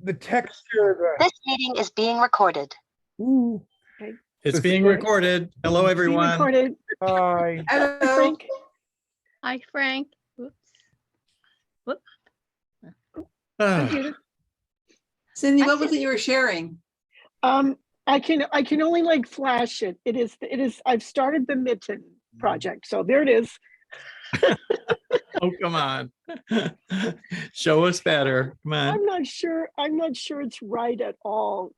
the texture. This meeting is being recorded. Ooh. Okay. It's being recorded. Hello, It's being everyone. recorded. Hi. Hi, Frank. Hi, Frank. Oops. Whoop. Hi, Judith. Cindy, what was it you were sharing? I can only like flash it. It is I've started the mitten project. So there it is. Oh, come on. Show us better. Come on. I'm not sure it's right at all.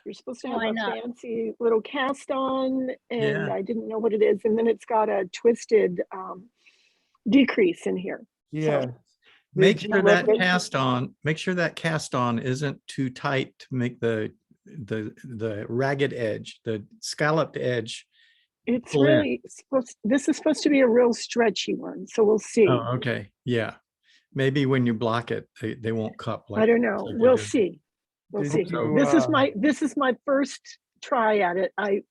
You're supposed to have Why a not? fancy little cast on, and Yeah. I didn't know what it is. And then it's got a twisted decrease in here. Yeah. So, Make Did you sure that look- cast on isn't too tight to make the ragged edge, the scalloped edge. it's Pull in. really this is supposed to be a real stretchy one. So we'll see. Oh, okay. Yeah. Maybe when you block it, they won't cup. I don't know. like they We'll do. see. We'll Did see. you, This is my first try at it. I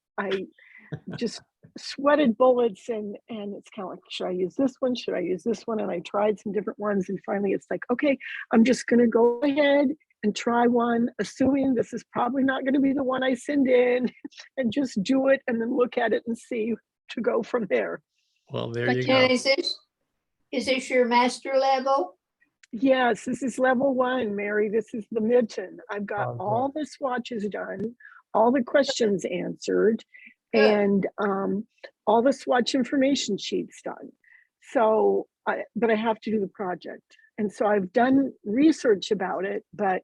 just sweated bullets and it's kind of like, should I use this one? Should I use this one? And I tried some different ones and finally it's like, okay, I'm just gonna go ahead and try one, assuming this is probably not gonna be the one I send in, and just do it and then look at it and see to go from there. Well, there But you And go. is this your master level? Yes, this is level 1, Mary. This is the mitten. I've got Okay. all the swatches done, all the questions answered, Good. and all the swatch information sheets done. So, but I have to do the project. And so I've done research about it, but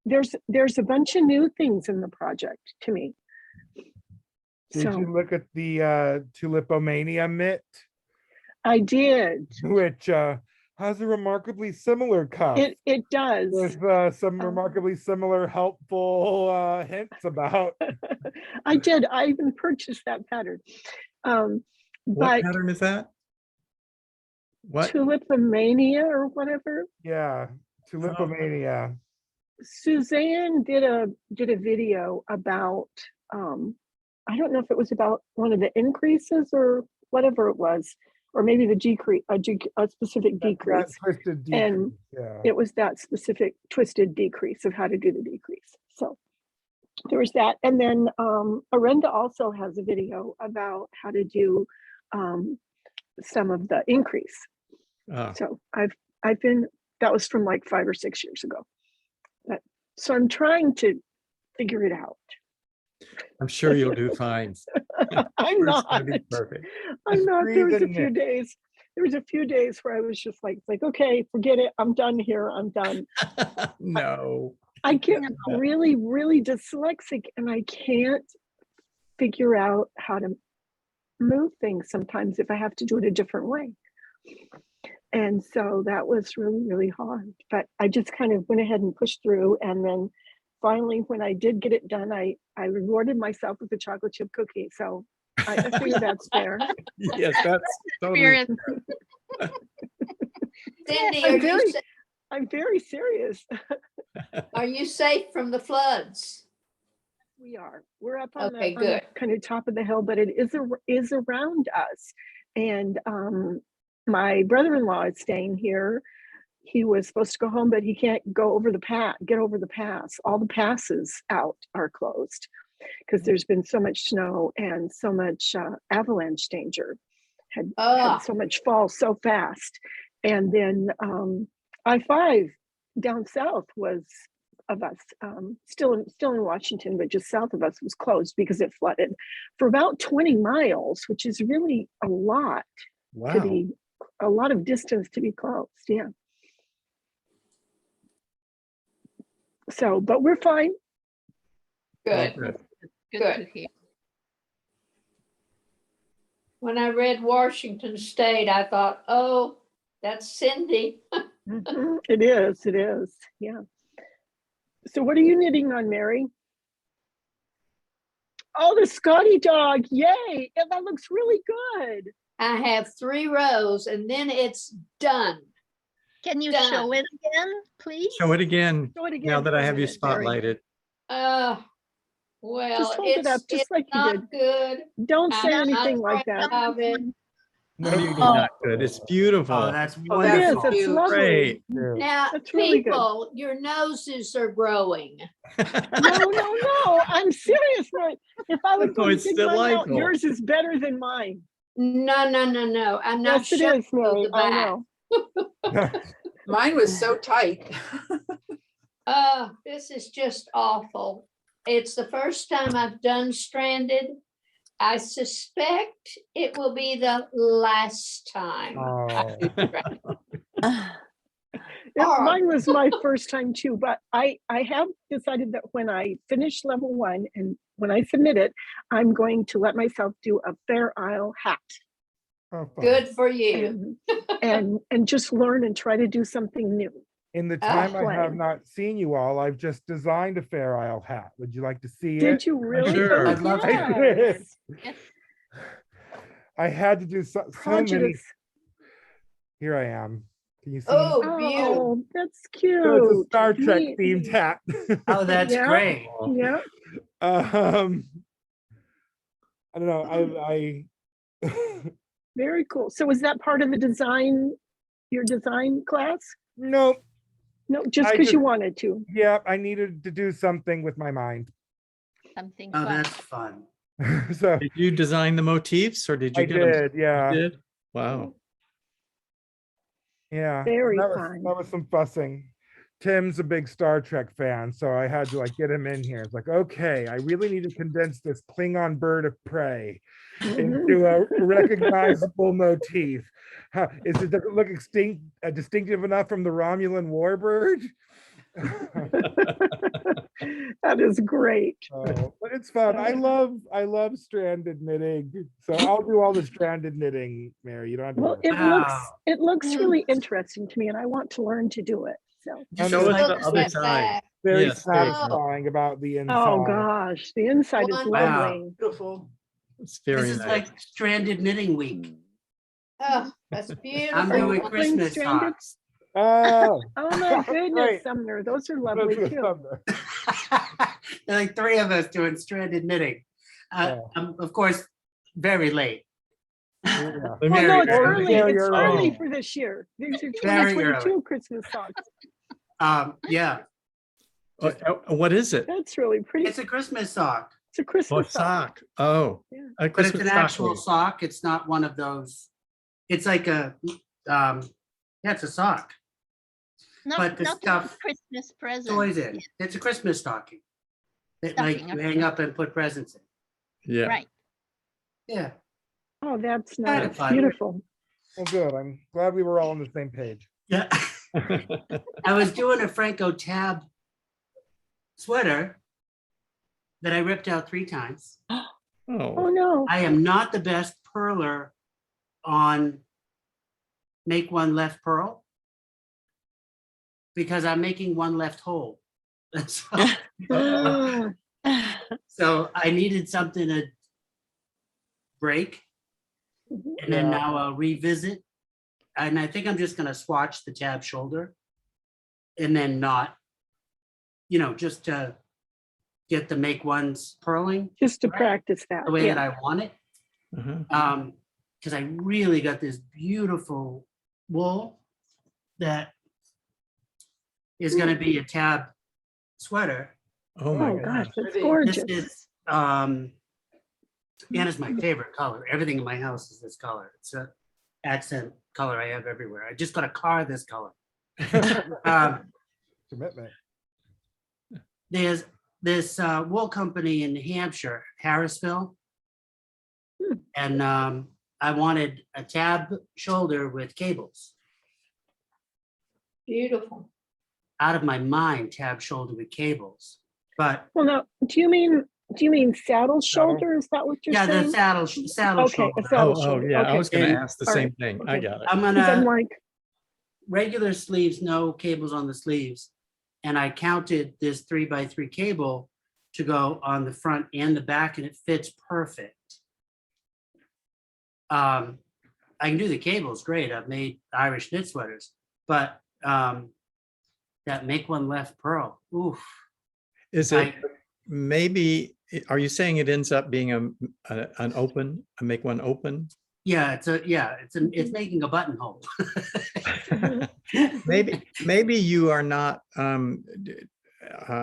there's a bunch of new things in the project to me. Did So you look at the Tulipomania mitt, I did. which has a remarkably similar cuff It does. with some remarkably similar helpful hints about. I did. I even purchased that pattern. What But pattern is that? What? Tulipomania or whatever. Yeah, Tulipomania. Suzanne did a video about I don't know if it was about one of the increases or whatever it was, or maybe the decrease, a specific That decrease. twisted decrease. And Yeah. it was that specific twisted decrease of how to do the decrease. So there was that. And then Arenda also has a video about how to do some of the increase. Oh, So that was from like 5 or 6 years ago. So I'm trying to figure it out. I'm sure you'll do fine. I'm It's not. gonna be perfect. I'm not. There was a breathe few in days. There was a few days where I was just like, okay, forget it. I'm done here. I'm done. No. I get really, really dyslexic and I can't figure out how to move things sometimes if I have to do it a different way. And so that was really, really hard. But I just kind of went ahead and pushed through. And then finally, when I did get it done, I rewarded myself with a chocolate chip cookie. So I figure that's fair. Yes, that's totally. Experience. Cindy, I'm very serious. are you safe from the floods? We are. We're up on, Okay, the, on the good. kind of top of the hill, but it is around us. And my brother-in-law is staying here. He was supposed to go home, but he can't go over the get over the pass. All the passes out are closed because there's been so much snow and so much avalanche danger. Had so much fall so fast. And then I-5 down south was of us, still in Washington, but just south of us was closed because it flooded for about 20 miles, which is really a lot to Wow. be, a lot of distance to be closed. Yeah. So, but we're fine. Good, Good. Good Good. to hear. When I read Washington State, I thought, oh, that's Cindy. Mhm. It is. Yeah. So what are you knitting on, Mary? Oh, the Scotty dog. Yay. And that looks really good. I have 3 rows and then it's done. Can you Done. show it again, please? Show it again Show it again now that for I a have you minute, Mary. spotlighted. Well, Just hold it up, it's just like you not did. good. Don't say I'm not anything like that. proud of it. No, Really you not good. It's beautiful. Oh, that's Oh, it is, wonderful. it's lovely. Great. do. Now, That's really good. people, your noses are growing. No, I'm serious, Mary. If I would No, go it's dig mine out, delightful. yours is better than mine. No. I'm not Yes, it showing is, you Mary, the I back. know. Mine was so tight. This is just awful. It's the first time I've done stranded. I suspect it will be the last time. Oh. Yeah, All right. mine was my first time too, but I have decided that when I finish level 1 and when I submit it, I'm going to let myself do a Fair Isle hat Oh, fun. Good for you. and just learn and try to do something new. In the time I have play. not seen you all, I've just designed a Fair Isle hat. Would you like to see Did it? you really? Sure. Oh, I'd love to. I yeah. did. Yes. I had to do so many. Prejudice. Here I am. Can you see? Oh, beautiful. Oh, that's cute. So it's a Star Trek Neat, themed neat. hat. Oh, that's Yeah. great. Yeah. I don't know. I Very cool. So was that part of the design, your design class? no. No, just I because you just- wanted to. Yeah, I needed to do something with my mind. Something Oh, fun. that's fun. So Did you design the motifs or did you I get them? did. Yeah. You did? Wow. Yeah. Very that was, fun. That was some fussing. Tim's a big Star Trek fan, so I had to like get him in here. It's like, okay, I really need to condense this Klingon bird of prey Mhm. into a recognizable motif. Huh, does it look distinctive enough from the Romulan warbird? That is great. Oh, but it's fun. I love stranded knitting. So I'll do all the stranded knitting, Mary. You don't have to Well, worry. it looks Mm. really interesting to me and I want to learn to do it. So, This Show is us like the Look other at side. that. Very Yes, there you go. satisfying about the inside. oh gosh, the inside is Wonderful. lovely. Beautiful. It's this very is nice. like stranded knitting week. Oh, that's I'm beautiful. doing playing Christmas stranded? socks. Oh, Oh my goodness, Right. Sumner, those are that's lovely the too. thunder. There are like 3 of us doing stranded knitting. Oh. I'm of course very late. Yeah. Well, Very no, it's early. early. Very It's early early. for this year. These are Very 2022 Christmas socks. Yeah, What is it? That's really pretty. it's a Christmas sock, It's a Oh, Christmas sock. sock. Oh, Yeah. a but it's Christmas an actual stocking. sock. It's not one of those. It's like a, yeah, it's a sock. Not, but the not a stuff Christmas present. Toys in. It's a Christmas stocking. That like Stocking, you okay. hang up and put presents in. Yeah. Right. Yeah. Oh, that's Kind of nice. fun. Beautiful. Well, good. I'm glad we were all on the same page. Yeah. I was doing a Phrancko tab sweater that I ripped out 3 times. Oh Oh, no. I am not the best purler on make one left purl because I'm making one left hole. So, Ah. so I needed something to break, Mhm. and then Yeah. now I'll revisit. And I think I'm just gonna swatch the tab shoulder and then not, just to get the make ones purling Just to Right. practice that. the way that Yeah. I want it. uh-huh. Because I really got this beautiful wool that is gonna be a tab sweater. Oh my Oh God. gosh, that's Pretty. gorgeous. This is, and it's my favorite color. Everything in my house is this color. It's a accent color I have everywhere. I just got a car this color. Um, Commitment. There's this wool company in New Hampshire, Harrisville. Hmm. And I wanted a tab shoulder with cables. Beautiful. Out of my mind, tab shoulder with cables. But Well, now, do you mean saddle shoulder? Is that what you're yeah, saying? the saddle Okay, shoulder. a saddle Oh, shoulder. yeah. I Okay. was going to And- ask the all same right, thing. I okay. got it. I'm 'Cause I'm gonna like, regular sleeves, no cables on the sleeves. And I counted this 3x3 cable to go on the front and the back, and it fits perfect. I can do the cables, great. I've made Irish knit sweaters, but that make one left purl. Oof. Is it I- maybe, are you saying it ends up being a make one open? Yeah, it's making a buttonhole. Maybe you are not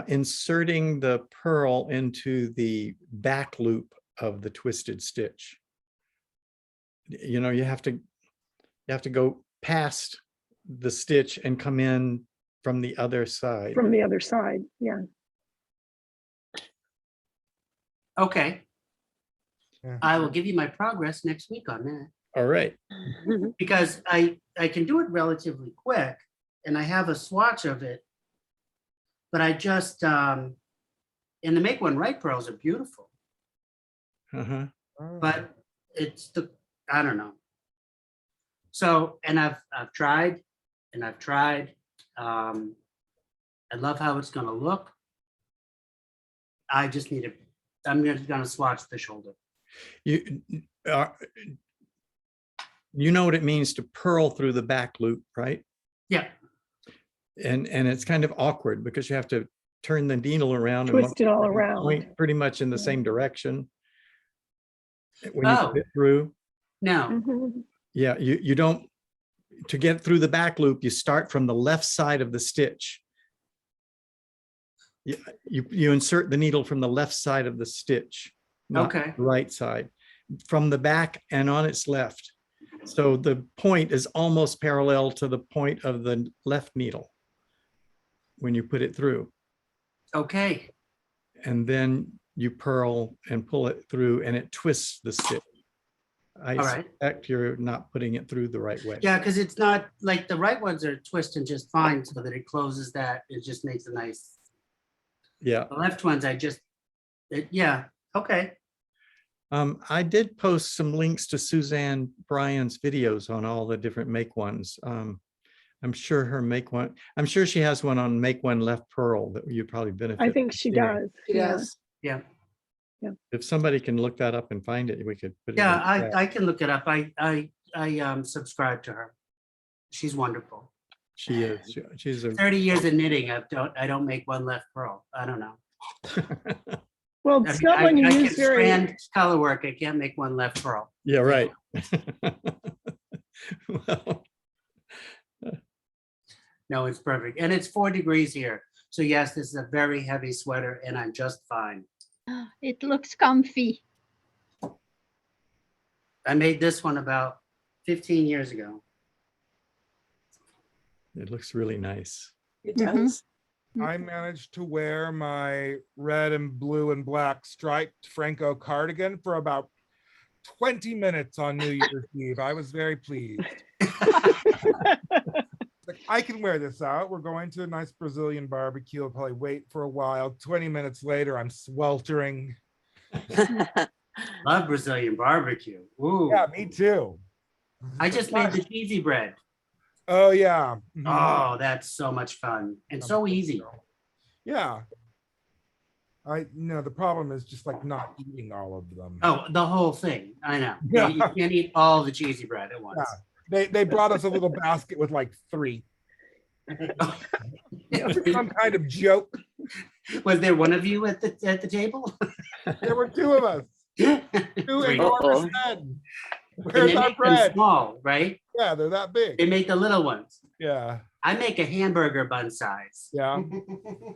inserting the pearl into the back loop of the twisted stitch. You know, you have to go past the stitch and come in from the other side. From the other side, yeah. Okay. Yeah. I will give you my progress next week on that, All right. because I can do it relatively quick and I have a swatch of it. But I just, and the make one right pearls are beautiful, Uh-huh. but it's I don't know. So, and I've tried and I've tried. I love how it's gonna look. I just need I'm gonna swatch the shoulder. You know what it means to purl through the back loop, right? Yeah. And it's kind of awkward because you have to turn the needle around Twist it all and around. point pretty much in the Yeah. same direction when you Oh. put it through. No. Mhm. Yeah, you don't, to get through the back loop, you start from the left side of the stitch. You insert the needle from the left side of the stitch, not Okay. the right side, from the back and on its left. So the point is almost parallel to the point of the left needle when you put it through. Okay. And then you purl and pull it through and it twists the stitch. I All right. suspect you're not putting it through the right way. Yeah, because it's not like the right ones are twisting just fine so that it closes that. It just makes a nice. Yeah. The left ones, yeah, okay. I did post some links to Suzanne Bryan's videos on all the different make ones. I'm sure I'm sure she has one on make one left purl that you'd probably benefit. I think from she seeing. does. It yeah. is. Yeah, If somebody can look that up and find it, we could put it. yeah, in the chat. I can look it up. I subscribe to her. She's wonderful. She is. She's a 30 years of knitting, I don't make one left pearl. I don't know. Well, I it's mean, not when you I can use very, strand color work. I can't make one left pearl. Yeah, right. Well, No, it's perfect. And it's 4 degrees here. So yes, this is a very heavy sweater and I'm just fine. It looks comfy. I made this one about 15 years ago. it looks really nice. It Mhm. does. I managed to wear my red and blue and black striped Phrancko cardigan for about 20 minutes on New Year's Eve. I was very pleased. Like, I can wear this out. We're going to a nice Brazilian barbecue. I'll probably wait for a while. 20 minutes later, I'm sweltering. Love Brazilian barbecue. Ooh. Yeah, me too. I just made the cheesy bread. Oh, yeah. Mhm. Oh, that's so much fun and so easy. Yeah. The problem is just like not eating all of them. Oh, the whole thing. I know. Yeah. You can't eat all the cheesy bread at once. They brought us a little basket with like 3. Some kind of joke. Was there one of you at the table? There were 2 of us. 2 Three. enormous men. And Where's they our make them bread? small, right? Yeah, they're that They big. make the little ones. Yeah, I make a hamburger bun size. yeah.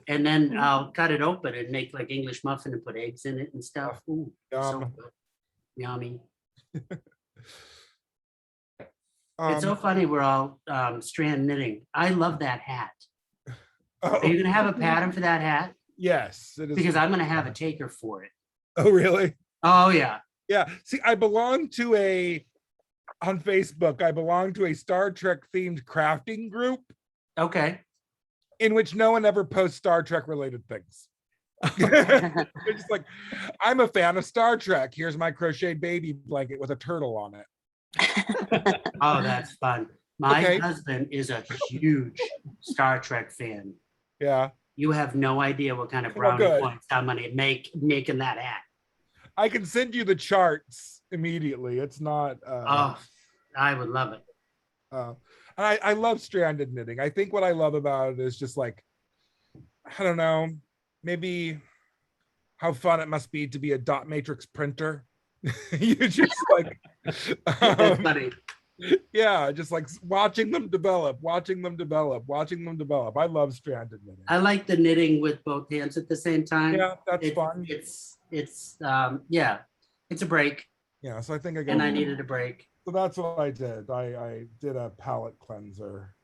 And then I'll cut it open and make like English muffin and put eggs in it and stuff. Ooh, so Yum. good. Yummy. Um, It's so funny we're all strand knitting. I love that hat. Are you oh, gonna have a pattern for that hat? yes, it is. Because I'm gonna have a taker for it. Oh, really? Oh, yeah. Yeah. See, on Facebook, I belong to a Star Trek themed crafting group Okay. in which no one ever posts Star Trek related things. They're just like, I'm a fan of Star Trek. Here's my crocheted baby blanket with a turtle on it. Oh, that's fun. My Okay. husband is a huge Star Trek fan. Yeah. You have no idea what kind of Oh, brownie good. points I'm gonna make making that hat. I can send you the charts immediately. It's not. Oh, I would love it. I love stranded knitting. I think what I love about it is just like, I don't know, maybe how fun it must be to be a dot matrix printer. You just like That's Um, funny. yeah, just like watching them develop, watching them develop, watching them develop. I love stranded knitting. I like the knitting with both hands at the same time. Yeah, that's It- fun. Yeah, it's a break, Yeah, so I think I and I got. needed a break. So that's what I did. I did a palette cleanser.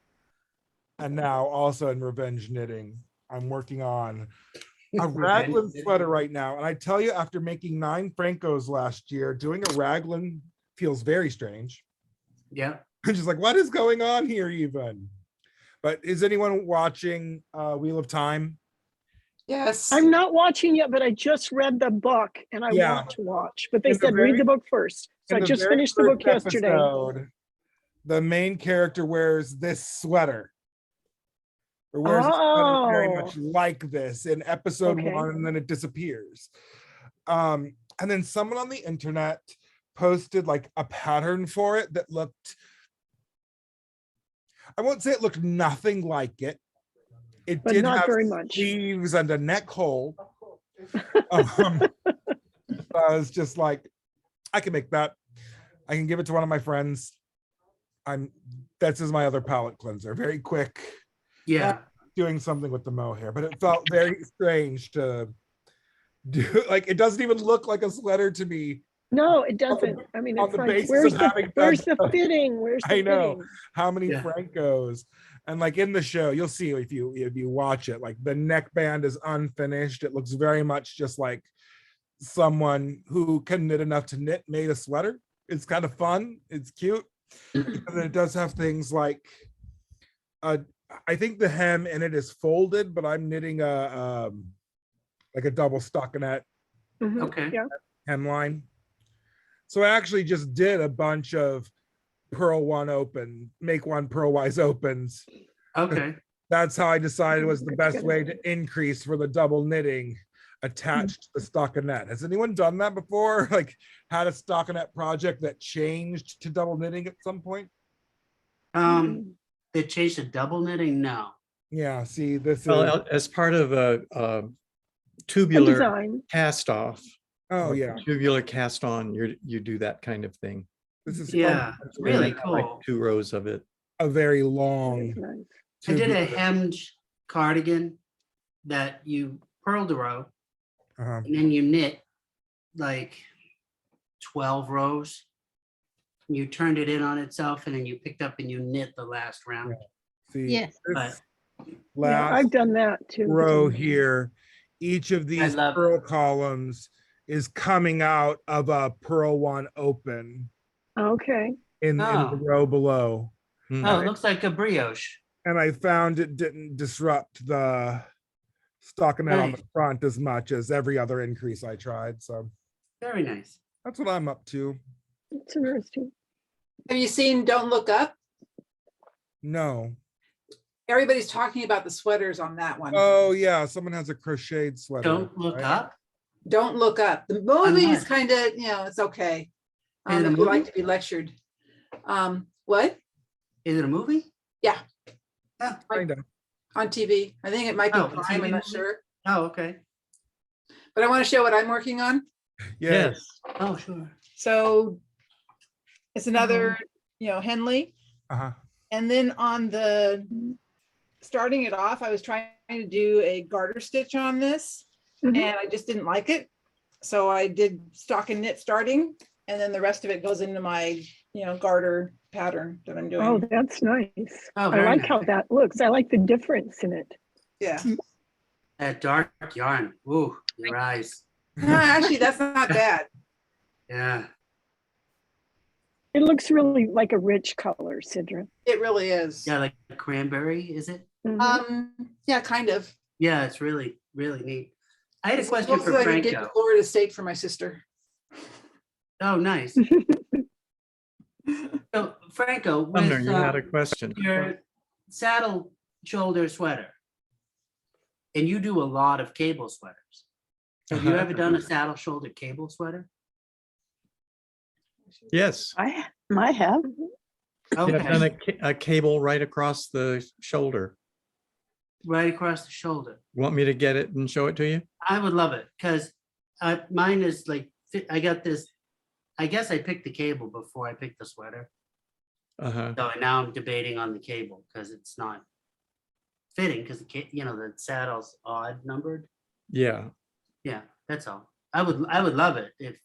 And now also in revenge knitting, I'm working on a raglan sweater right now. And I tell you, after making 9 Phrankos last year, doing a raglan feels very strange. Yeah. I'm just like, what is going on here even? But is anyone watching Wheel of Time? Yes. I'm not watching yet, but I just read the book and I Yeah. want to watch, but they In the said read very- the book first. So I In the just very finished the book first yesterday. episode, the main character wears this sweater. Or wears a sweater very much like this in episode Okay. 1, and then it disappears. And then someone on the internet posted like a pattern for it that looked, I won't say it looked nothing like it. It But did not have very much. sleeves and a neck hole. I was just like, I can make that. I can give it to one of my friends. That's my other palette cleanser. Very quick, Yeah. doing something with the mohair, but it felt very strange to do. Like, it doesn't even look like a sweater to me. No, it doesn't. I mean, on it's the like, basis where's of the, having where's done- the fitting? Where's the I know. fitting? How many Yeah. Phrankos, and like in the show, you'll see if you watch it, like the neckband is unfinished. It looks very much just like someone who can knit enough to knit made a sweater. It's kind of fun. It's cute. And then it does have things like, I think the hem in it is folded, but I'm knitting a like a double stockinette Mhm, Okay. Yeah. hemline. So I actually just did a bunch of purl one open, make one purlwise opens. Okay. That's how I decided was the That's best good. way to increase for the double knitting attached to the stockinette. Has anyone done that before? Like had a stockinette project that changed to double knitting at some point? They changed to double knitting? No. Yeah, see, this is, Well, as part of a A tubular design. cast off. oh or yeah, Tubular cast on, you do that kind of thing. this is Yeah, fundamentally really Like cool. 2 rows of it. a very That is long. nice. I did a tubular- hemmed cardigan that you purled a row uh-huh. and then you knit like 12 rows. You turned it in on itself and then you picked up and you knit the last round. See, Yes. this Yeah, last I've done that too. row here, each of these love purl it. columns is coming out of a purl one open Okay. in the Oh. row below. Hmm. Oh, it looks like a brioche. And I found it didn't disrupt the stockinette on the Nice. front as much as every other increase I tried. So Very nice. that's what I'm up to. It's interesting. Have you seen Don't Look Up? No. Everybody's talking about the sweaters on that one. Oh yeah, someone has a crocheted sweater. Don't look right? up. Don't Look Up. The movie is not. kind of, it's okay. Is it a If you like movie? to be lectured. What? Is it a movie? Yeah, Kinda. on TV. I think it might be Oh, a Prime, TV I'm not movie? sure. Oh, okay. But I want to show what I'm working on. Yeah. Yes. Oh, sure. So it's another, Henley. Uh-huh. And then on the, starting it off, I was trying to do a garter stitch on this Mhm. and I just didn't like it. So I did stocking knit starting and then the rest of it goes into my, garter pattern that I'm doing. Oh, that's nice. Oh, I very like nice. how that looks. I like the difference in it. Yeah. That dark yarn. Ooh, your eyes. No, actually, that's not bad. Yeah. It looks really like a rich color, Sidra. It really is. Yeah, like cranberry, is it? Mhm. Yeah, kind of. Yeah, it's really, really neat. I had a It's question mostly for like I did Phrancko. Florida State for my sister. Oh, nice. So Phrancko, Sumner, with you had a question. your saddle shoulder sweater, and you do a lot of cable sweaters. Have you ever done a saddle shoulder cable sweater? Yes. I have. Yeah, I've done Okay, a cable right across the shoulder. right across the shoulder. Want me to get it and show it to you? I would love it because mine is like, I got this I guess I picked the cable before I picked the sweater. Uh-huh. So now I'm debating on the cable because it's not fitting because the saddle's odd numbered. Yeah, Yeah, that's all. I would love it if,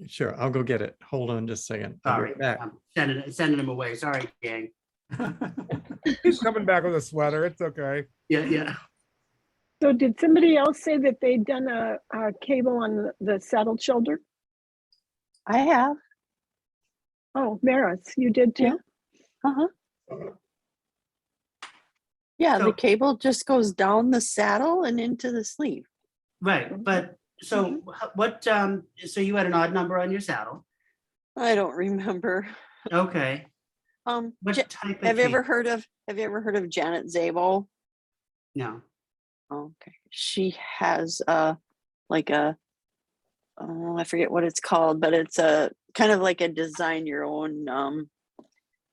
sure. I'll go get it. Hold on just a second. I'll be sorry, right back. I'm sending him away. Sorry, gang. He's coming back with a sweater. It's okay. Yeah. So did somebody else say that they'd done a cable on the saddled shoulder? I have. Oh, Maris, you did too? Uh-huh. Yeah, So- the cable just goes down the saddle and into the sleeve. Right, but so what, so you had an odd number on your saddle. I don't remember. Okay. Um, What Ja- type of have you ever cable? heard of Janet Zabel? No. Okay, she has like a I forget what it's called, but it's a kind of like a design your own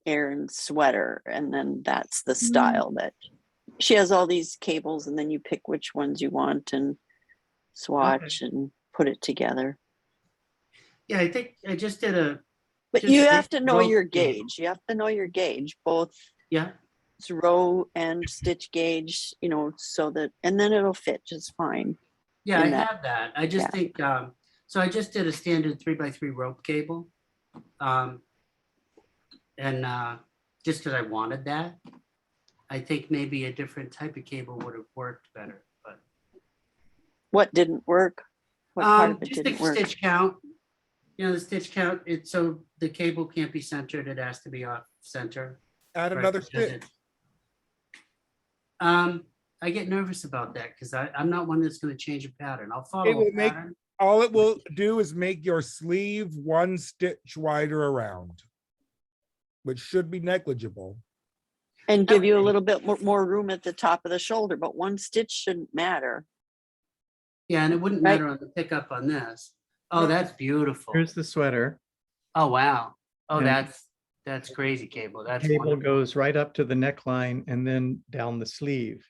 Aran sweater, and then that's the style that she has all these cables, and then you pick which ones you want and swatch and put it together. Yeah, I think I just did a, But Just you a have to know rope your cable. gauge. You have to know your gauge, both yeah, row and stitch gauge, so that, and then it'll fit just fine. yeah, I in that. have that. I just Yeah. think, so I just did a standard 3x3 rope cable. And just because I wanted that, I think maybe a different type of cable would have worked better, but. What didn't work? What part of it Just the didn't work? stitch count. The stitch count, it's so the cable can't be centered, it has to be off center. Add right, another because stitch. I get nervous about that because I'm not one that's gonna change a pattern. I'll follow will a make- pattern. All it will do is make your sleeve 1 stitch wider around, which should be negligible. And give you a Okay. little bit more room at the top of the shoulder, but one stitch shouldn't matter. Yeah, and it wouldn't Right. matter on the pickup on this. Oh, No. that's beautiful. Here's the sweater. Oh, wow. Oh, And- that's crazy cable. That's Cable wonderful. goes right up to the neckline and then down the sleeve.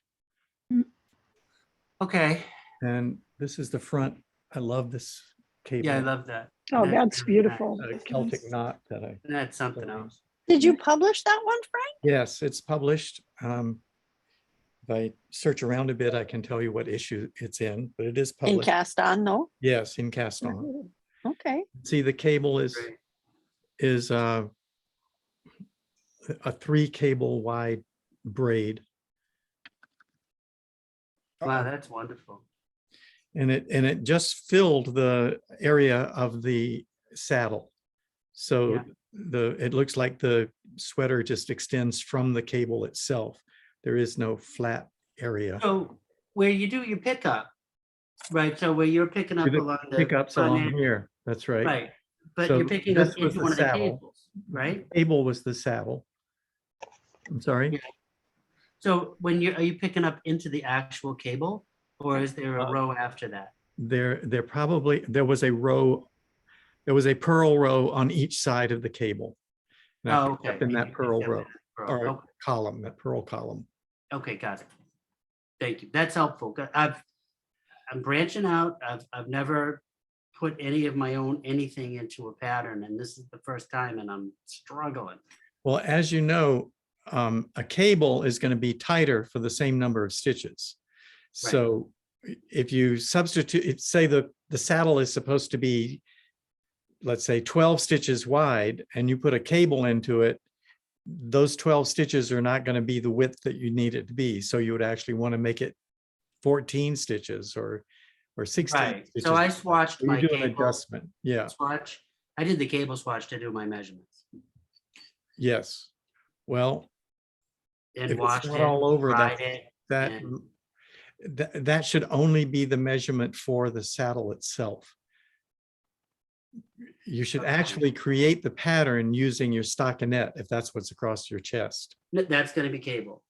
Okay, And this is the front. I love this cable. yeah, I love that. Oh, That- that's beautiful. A Celtic knot that I, That's something else. Did you publish that one, Frank? yes, it's published. If I search around a bit, I can tell you what issue it's in, but it is In published. cast on, no? Yes, in cast on. Okay. See, the cable Great. is a 3 cable wide braid. Wow, that's wonderful. And it just filled the area of the saddle. So Yeah. it looks like the sweater just extends from the cable itself. There is no flat area. So where you do your pickup, right? So where you're picking up Do the along the Pickups front along end, here, that's right. right? But So you're picking up this was into the one of the saddle. cables, right? Cable was the saddle. I'm sorry? Yeah. So are you picking up into the actual cable, or is there a row after that? There was a row, there was a purl row on each side of the cable. And I Oh, picked okay. up in You that picked purl up row, in that or row. column, that purl column. Okay, got it. Thank you. That's helpful. I'm branching out. I've never put any of my own anything into a pattern, and this is the first time, and I'm struggling. Well, as you know, a cable is going to be tighter for the same number of stitches. Right. So if you substitute, say the saddle is supposed to be, let's say 12 stitches wide, and you put a cable into it, those 12 stitches are not going to be the width that you need it to be. So you would actually want to make it 14 stitches or 16 Right. stitches. So I swatched You my do an cable adjustment. Yeah, swatch. I did the cable swatch to do my measurements yes. Well, and if it's washed not it, all over, dried it. that and- that should only be the measurement for the saddle itself. You should Okay. actually create the pattern using your stockinette if that's what's across your chest. That's going to be cable.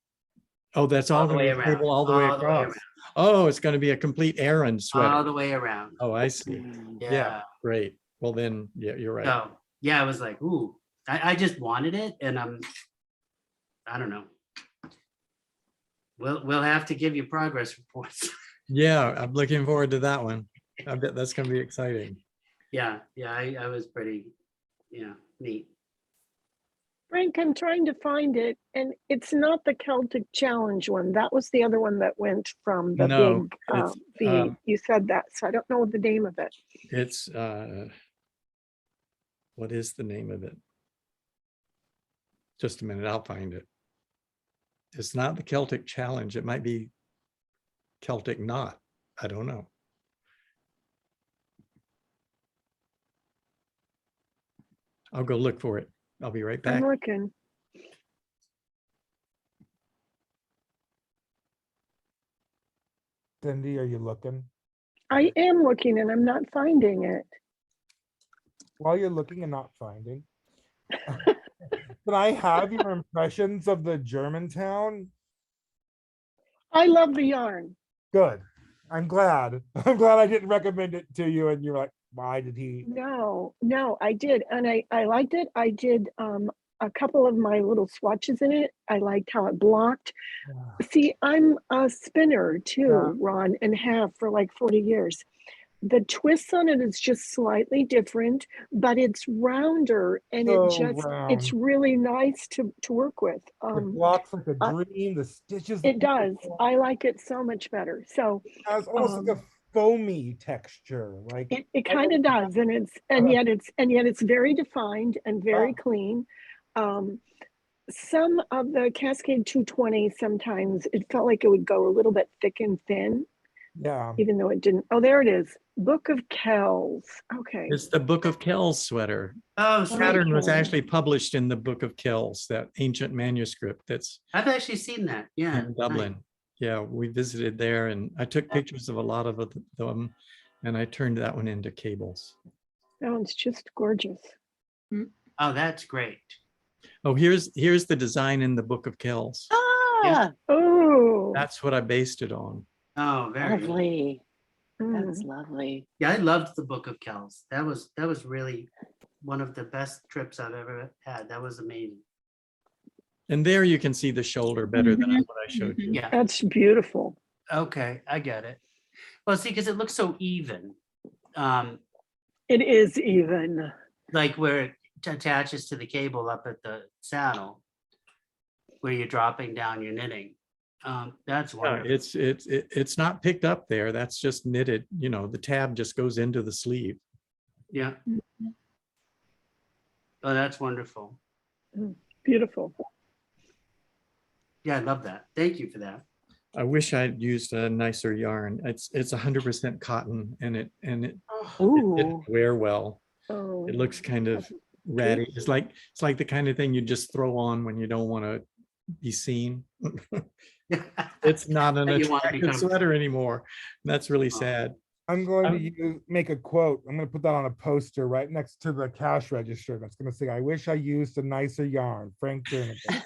Oh, that's All all the going way to be around. cable all the way All the way across. Oh, it's going to be a complete Aran All sweater. the way around. Oh, I see. Yeah. Yeah, great. Well, then, yeah, you're right. So yeah, I was like, ooh, I just wanted it, and I don't know. We'll have to give you progress reports. Yeah, I'm looking forward to that one. I bet that's going to be exciting. Yeah, I was pretty, neat. Frank, I'm trying to find it, and it's not the Celtic Challenge one. That was the other one that went from the No, big it's, feed. You said that, so I don't know the name of it. It's, what is the name of it? Just a minute, I'll find it. It's not the Celtic Challenge. It might be Celtic Knot. I don't know. I'll go look for it. I'll be right back. I'm looking. Cindy, are you looking? I am looking and I'm not finding it. While you're looking and not finding, can I have your impressions of the Germantown? I love the yarn. Good. I'm glad. I'm glad I didn't recommend it to you and you're like, why did he? No, I did. And I liked it. I did a couple of my little swatches in it. I liked how it blocked. See, I'm a spinner too, Ron, and have for like 40 years. The twist on it is just slightly different, but it's rounder and it's really nice to work with. It blocks like a dream. The stitches. It does. I like it so much better. So it has almost like a foamy texture. Like it kind of does, and yet it's very defined and very clean. Some of the Cascade 220, sometimes it felt like it would go a little bit thick and thin. Yeah. Even though it didn't. Oh, there it is. Book of Kells. Okay. It's the Book of Kells sweater. Oh, The pattern was Okay. actually published in the Book of Kells, that ancient manuscript that's I've actually seen that. Yeah. in Dublin. Yeah, we visited there and I took pictures of a lot of them and I turned that one into cables. Oh, it's just gorgeous. Oh, that's great. Oh, here's the design in the Book of Kells. Ah, Oh, That's what I based it on. Oh, very good. lovely. mm. That's lovely. Yeah, I loved the Book of Kells. That was really one of the best trips I've ever had. That was amazing. And there you can see the shoulder better than what I showed you. Yeah. That's beautiful. Okay, I get it. Well, see, because it looks so even. It is even. Like where it attaches to the cable up at the saddle, where you're dropping down your knitting. That's Yeah, wonderful. it's not picked up there. That's just knitted. You know, the tab just goes into the sleeve. Yeah. Oh, that's wonderful. Beautiful. Yeah, I love that. Thank you for that. I wish I'd used a nicer yarn. It's 100% cotton and it Ooh. didn't wear well. Oh, It looks kind of ratty. It's like the kind of thing you just throw on when you don't want to be seen. It's not an That you wanna attractive become- sweater anymore. That's really sad. I'm going to make a quote. I'm going to put that on a poster right next to the cash register. That's going to say, I wish I used a nicer yarn. Frank Jernigan.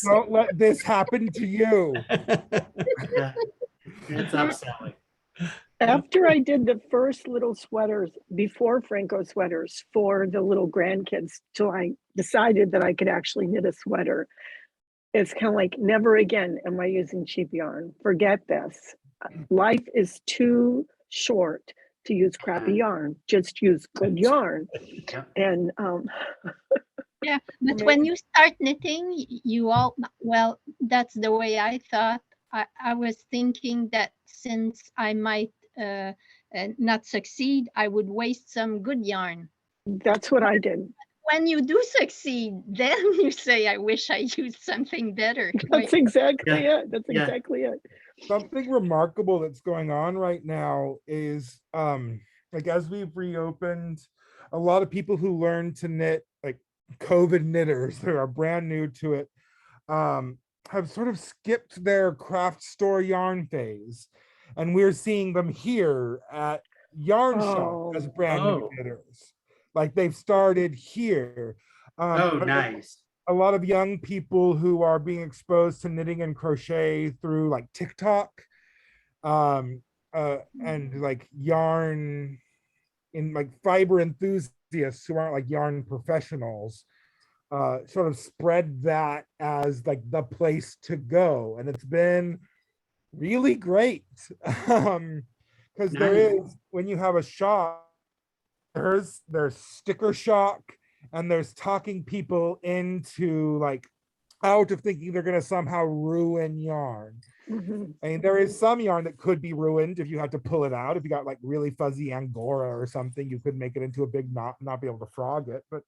Don't let this happen to you. Yeah. It's upselling. after I did the first little sweaters before Phrancko sweaters for the little grandkids, till I decided that I could actually knit a sweater. It's kind of like, never again am I using cheap yarn. Forget this. Life is too short to use crappy yarn. Just use good yarn. Yep. And Yeah, but when you start knitting, well, that's the way I thought. I was thinking that since I might not succeed, I would waste some good yarn. that's what I did. When you do succeed, then you say, I wish I used something better. That's exactly Yeah. it. That's Yeah. exactly it. Something remarkable that's going on right now is like as we've reopened, a lot of people who learn to knit, like COVID knitters that are brand new to it, have sort of skipped their craft store yarn phase. And we're seeing them here at Yarn Shop as brand new Oh. knitters. Like they've started here. Oh, But nice. a lot of young people who are being exposed to knitting and crochet through like TikTok, and like yarn in like fiber enthusiasts who aren't like yarn professionals, sort of spread that as like the place to go. And it's been really great. because there is, when you have a shop, there's sticker shock, and there's talking people into like out of thinking they're going to somehow ruin yarn. Mhm. I mean, there is some yarn that could be ruined if you had to pull it out. If you got like really fuzzy Angora or something, you could make it into a big knot and not be able to frog it. But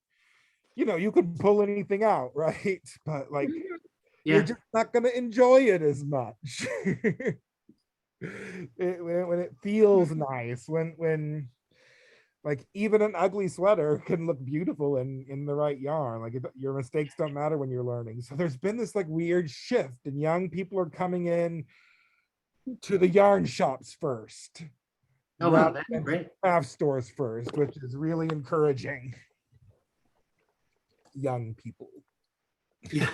you know, you could pull anything out, right? But like, you're Yeah, just not going to enjoy it as much. When it feels nice, when like even an ugly sweater can look beautiful in the right yarn. Like your mistakes don't matter when you're learning. So there's been this like weird shift, and young people are coming in to the yarn shops first, oh, wow, rather that's than to great. craft stores first, which is really encouraging young people. Yeah,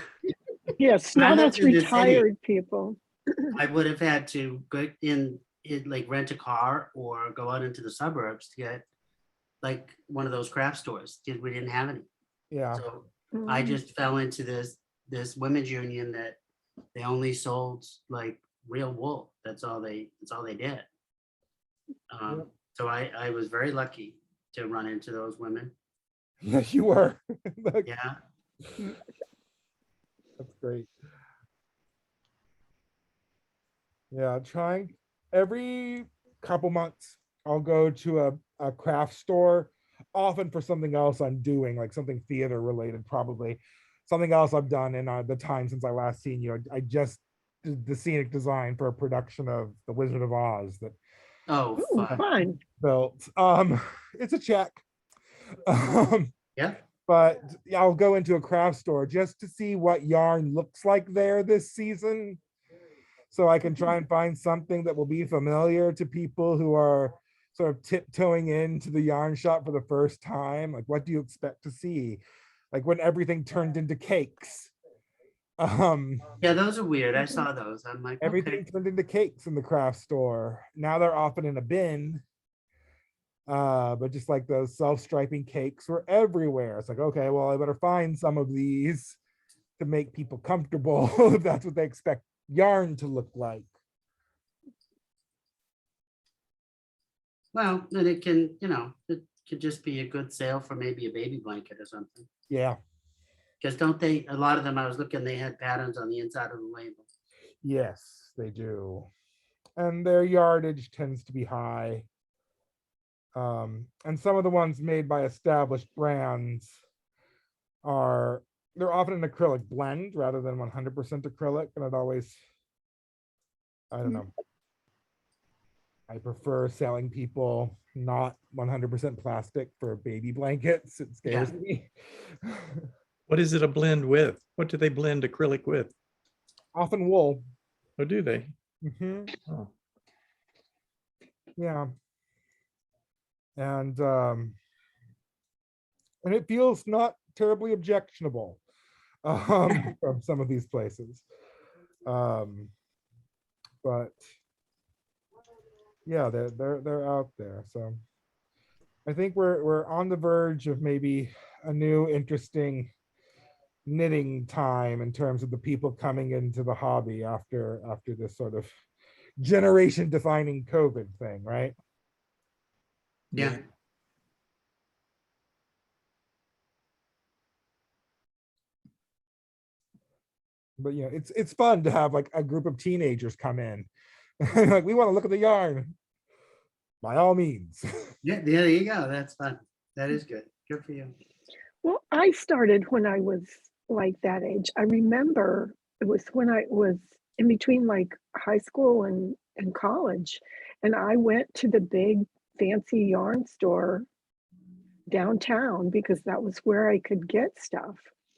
Yes, When I not lived us in the city, retired people. I would have had to go in, like rent a car or go out into the suburbs to get like one of those craft stores, because we didn't have any. Yeah. So I Mm. just fell into this women's union that they only sold like real wool. That's all they did. Yep. So I was very lucky to run into those women. Yes, you were. Like, Yeah. that's great. Yeah, trying every couple months, I'll go to a craft store, often for something else I'm doing, like something theater related, probably something else I've done in the time since I last seen you. I just did the scenic design for a production of The Wizard of Oz that Oh, Ooh, fun. fun. built. It's a check. Yeah. But yeah, I'll go into a craft store just to see what yarn looks like there this season, so I can try and find something that will be familiar to people who are sort of tiptoeing into the yarn shop for the first time. Like, what do you expect to see? Like when everything turned into cakes. Yeah, those are weird. I saw those. I'm like, Everything okay. turned into cakes in the craft store. Now they're often in a bin. But just like those self-striping cakes were everywhere. It's like, okay, well, I better find some of these to make people comfortable if that's what they expect yarn to look like. Well, then it can, it could just be a good sale for maybe a baby blanket or something. Yeah. Because don't they, a lot of them I was looking, they had patterns on the inside of the label. Yes, they do. And their yardage tends to be high. And some of the ones made by established brands they're often an acrylic blend rather than 100% acrylic. And I don't know. I prefer selling people not 100% plastic for baby blankets. It scares me. What is it a blend with? What do they blend acrylic with? Often wool. Or do they? Mhm. Oh, Yeah. And it feels not terribly objectionable from some of these places. But yeah, they're out there. So I think we're on the verge of maybe a new interesting knitting time in terms of the people coming into the hobby after this sort of generation defining COVID thing, right? Yeah. But you know, it's fun to have like a group of teenagers come in. Like, we want to look at the yarn. By all means. Yeah, there you go. That's fun. That is good. Good for you. Well, I started when I was like that age. I remember it was when I was in between like high school and college. And I went to the big fancy yarn store downtown because that was where I could get stuff.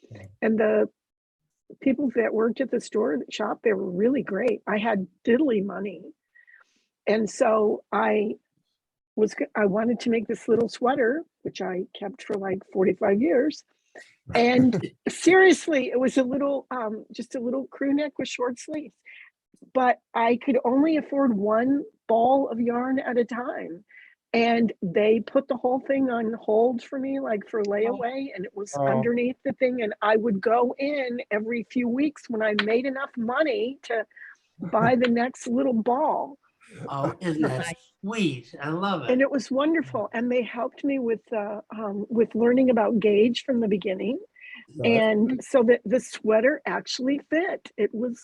Yeah. And the people that worked at the store shop, they were really great. I had diddly money. And so I wanted to make this little sweater, which I kept for like 45 years. And seriously, it was a little, just a little crew neck with short sleeves. But I could only afford one ball of yarn at a time. And they put the whole thing on hold for me, like for layaway, and it was underneath the thing. And I would go in every few weeks when I made enough money to buy the next little ball. Oh, isn't that sweet? I love And it. it was wonderful. And they helped me with learning about gauge from the beginning. And so that the sweater actually fit. It was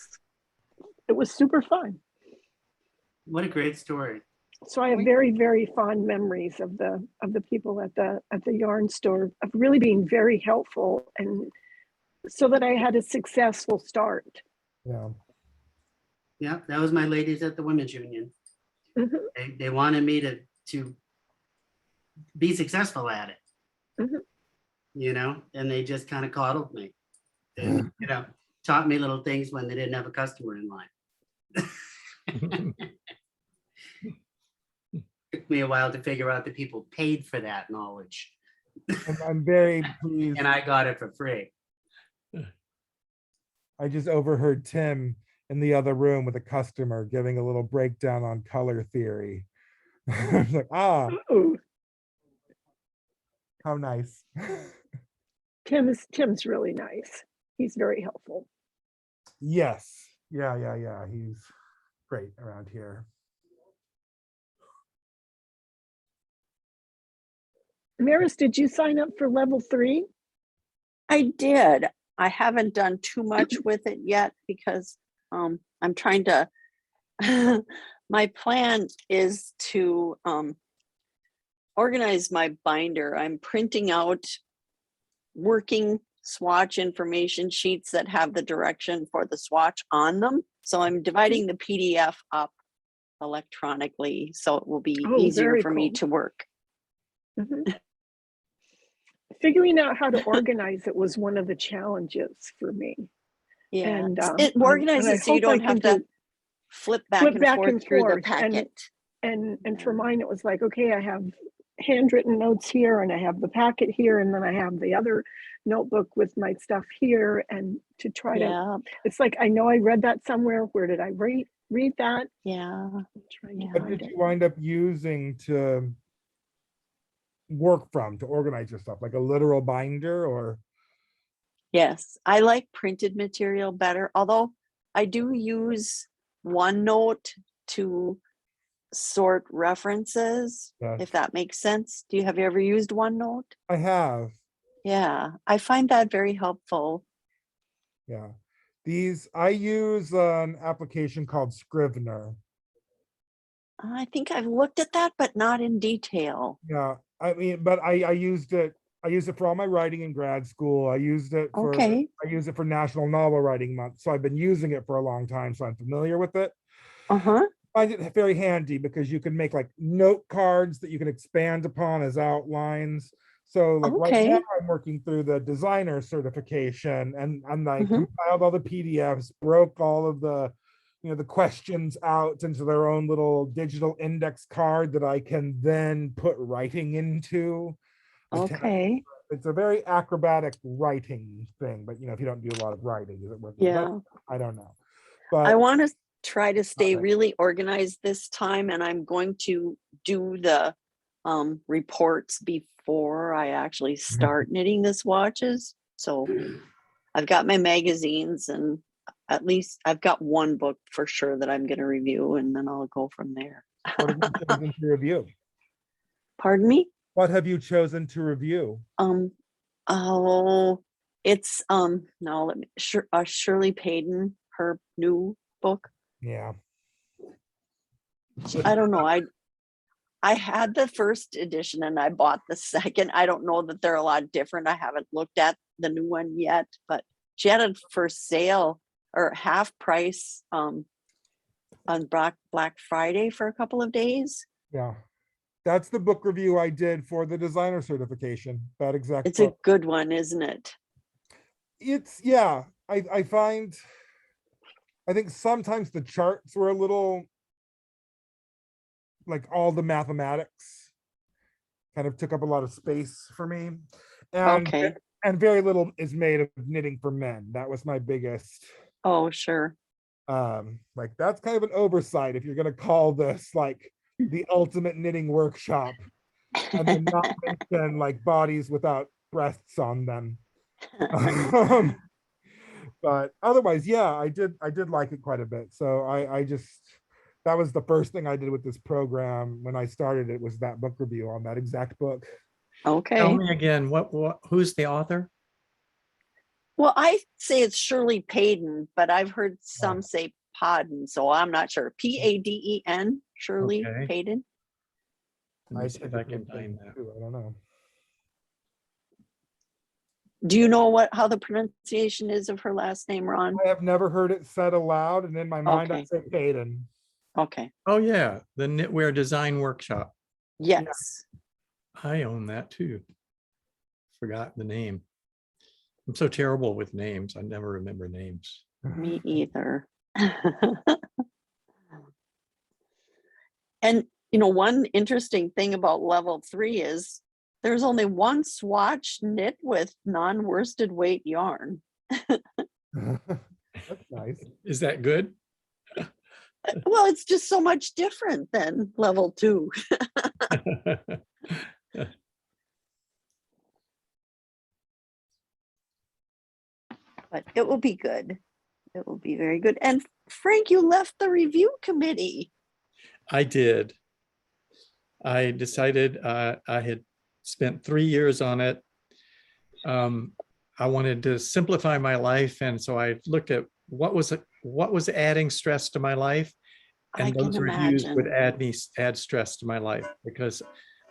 super fun. What a great story. So I have very, very fond memories of the people at the yarn store of really being very helpful, and so that I had a successful start. Yeah. Yeah, that was my ladies at the Women's Union. Mhm. They wanted me to be successful at it. Mhm. You know, and they just kind of coddled me. And, you know, taught me little things when they didn't have a customer in line. Took me a while to figure out that people paid for that knowledge. I'm very pleased. And I got it for free. I just overheard Tim in the other room with a customer giving a little breakdown on color theory. I was like, Ooh, how nice. Tim's really nice. He's very helpful. Yes. Yeah. He's great around here. Maris, did you sign up for level 3? I did. I haven't done too much with it yet because I'm trying to, my plan is to organize my binder. I'm printing out working swatch information sheets that have the direction for the swatch on them. So I'm dividing the PDF up electronically so it will be easier very for me cool. to work. Mhm. Figuring out how to organize it was one of the challenges for me. Yeah, And it and I organizes so you hope I don't can have to do- flip back flip and back forth and through the forth, packet. and for mine it was like, okay, I have handwritten notes here, and I have the packet here, and then I have the other notebook with my stuff here, and to try to, Yeah, it's like, I know I read that somewhere. Where did I read that? yeah. I'm trying to Yeah. What find did it. you wind up using to work from, to organize your stuff? Like a literal binder or? Yes, I like printed material better, although I do use OneNote to sort references, Yes. if that makes sense. Have you ever used OneNote? I have. Yeah, I find that very helpful. Yeah. I use an application called Scrivener. I think I've looked at that, but not in detail. Yeah. I mean, but I used it for all my writing in grad school. I used it Okay. for National Novel Writing Month. So I've been using it for a long time. So I'm familiar with it. Uh-huh. I find it very handy because you can make like note cards that you can expand upon as outlines. So like right now Okay. I'm working through the designer certification, and I Mhm. compiled all the PDFs, broke all of the the questions out into their own little digital index card that I can then put writing into. Okay. It's a very acrobatic writing thing, but if you don't do a lot of writing, is it worth it? Yeah. I don't know. I But want to try to stay Okay. really organized this time, and I'm going to do the reports before I actually start knitting the swatches. So I've got my magazines, and at least I've got one book for sure that I'm going to review, and then I'll go from there. what have you chosen to review? Pardon me? What have you chosen to review? Oh, it's no, let me Shirley Payton, her new book. Yeah. I don't know. I had the first edition and I bought the second. I don't know that they're a lot different. I haven't looked at the new one yet, but she had it for sale or half price on Black Friday for a couple of days. Yeah. That's the book review I did for the designer certification. That exact It's a book. good one, isn't it? Yeah. I think sometimes the charts were a little like all the mathematics kind of took up a lot of space for me. Okay. And very little is made of knitting for men. That was my biggest Oh, sure. like that's kind of an oversight if you're going to call this like the ultimate knitting workshop and then not mention like bodies without breasts on them. But otherwise, yeah, I did like it quite a bit. So I just that was the first thing I did with this program when I started. It was that book review on that exact book. Tell Okay. me again, who's the author? Well, I say it's Shirley Payden, but I've heard some say Podden, so I'm not sure. P-A-D-E-N, Shirley Okay. Payden. Let me see if I can typically find think that. too, I don't know. Do you know how the pronunciation is of her last name, Ron? I have never heard it said aloud, and in my mind, I Okay. say Hayden. Okay. Oh yeah, the Knitwear Design Workshop. Yes. I own that too. Forgot the name. I'm so terrible with names. I never remember names. Me either. And one interesting thing about level 3 is there's only one swatch knit with non-worsted weight yarn. That's nice. Is that good? Well, it's just so much different than level 2. But it will be good. It will be very good. And Frank, you left the review committee. I did. I decided I had spent 3 years on it. I wanted to simplify my life, and so I looked at what was adding stress to my life, I and can those reviews would imagine. add stress to my life, because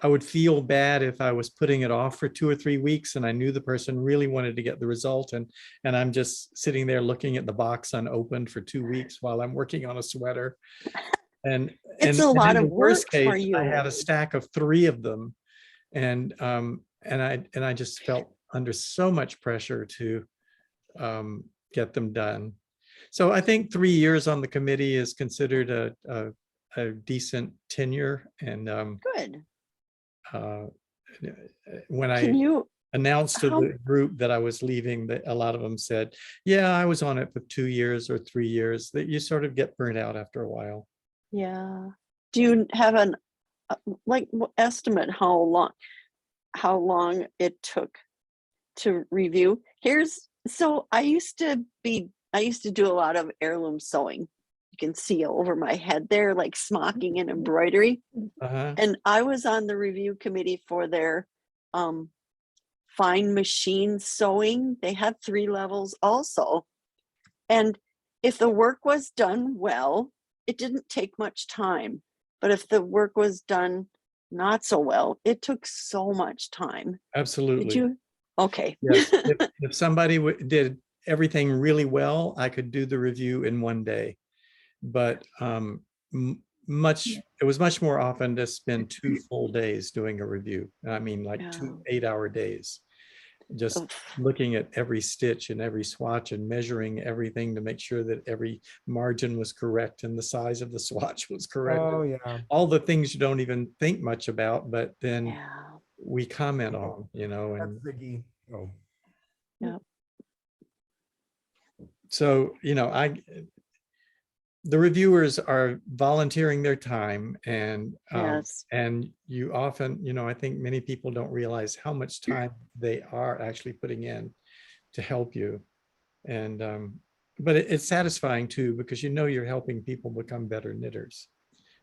I would feel bad if I was putting it off for 2 or 3 weeks and I knew the person really wanted to get the result, and I'm just sitting there looking at the box unopened for 2 weeks while I'm working on a sweater. And It's a lot in of the worst work for case, you. I had a stack of 3 of them, and I just felt under so much pressure to get them done. So I think 3 years on the committee is considered a decent tenure. And Good. when Can I you, announced to how, the group that I was leaving, that a lot of them said, yeah, I was on it for 2 years or 3 years, that you sort of get burnt out after a while. yeah. Do you have an estimate how long it took to review? I used to do a lot of heirloom sewing. You can see over my head there, like smocking and embroidery. Uh-huh. And I was on the review committee for their fine machine sewing. They had 3 levels also. And if the work was done well, it didn't take much time. But if the work was done not so well, it took so much time. Absolutely. Did you? Okay. Yes. If somebody did everything really well, I could do the review in 1 day. But it was much more often to spend 2 full days doing a review. I mean, like 2 8-hour days, just looking at every stitch and every swatch and measuring everything to make sure that every margin was correct and the size of the swatch was correct. Oh yeah. All the things you don't even think much about, but then Yeah. we comment on, That's and Ziggy. Oh. Yeah. so, the reviewers are volunteering their time, and Yes. and you often, I think many people don't realize how much time they are actually putting in to help you. And but it's satisfying too, because you're helping people become better knitters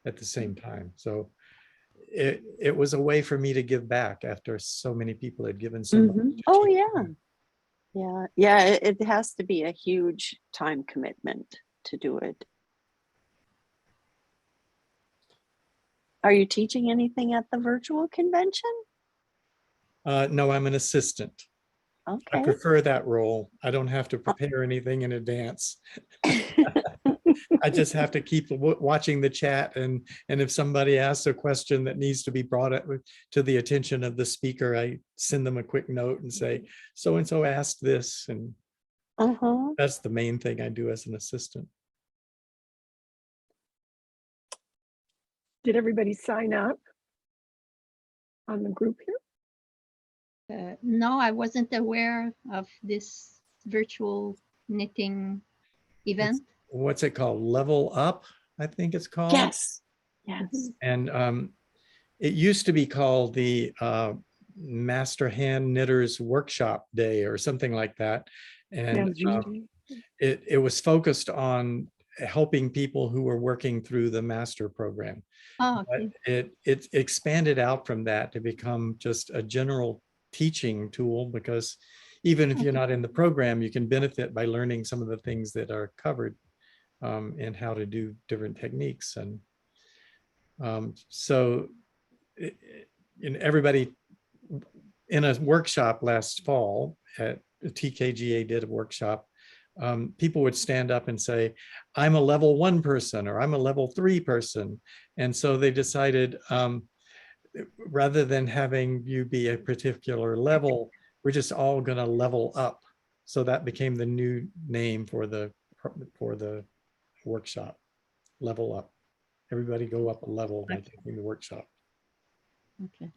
at the same time. So it was a way for me to give back after so many people had given so much. Oh yeah. Yeah. It has to be a huge time commitment to do it. Are you teaching anything at the virtual convention? No, I'm an assistant. I Okay. prefer that role. I don't have to prepare anything in advance. I just have to keep watching the chat, and if somebody asks a question that needs to be brought up to the attention of the speaker, I send them a quick note and say, so and so asked this, and that's the main thing I do as an assistant. Did everybody sign up on the group here? No, I wasn't aware of this virtual knitting event. What's it called? Level Up, I think it's called. Yes. Yes. And it used to be called the Master Hand Knitters Workshop Day or something like that. And it was focused on helping people who were working through the master program. Oh, But okay. it expanded out from that to become just a general teaching tool, because even if you're not in the program, you can benefit by learning some of the things that are covered in how to do different techniques. And so everybody in a workshop last fall at TKGA did a workshop. People would stand up and say, I'm a level 1 person, or I'm a level 3 person. And so they decided, rather than having you be a particular level, we're just all going to level up. So that became the new name for the workshop, level up. Everybody go up a level by taking the workshop. Okay.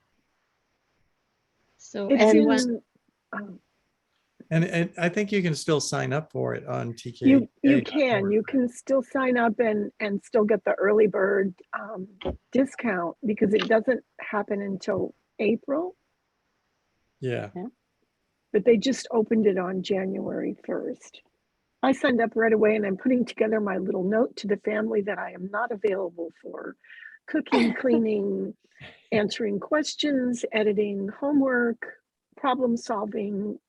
So It's everyone, in, And I think you can still sign up for it on TK. you can still sign up and still get the early bird discount, because it doesn't happen until April, Yeah. but they just opened it on January 1st. I signed up right away, and I'm putting together my little note to the family that I am not available for cooking, cleaning, answering questions, editing homework, problem solving.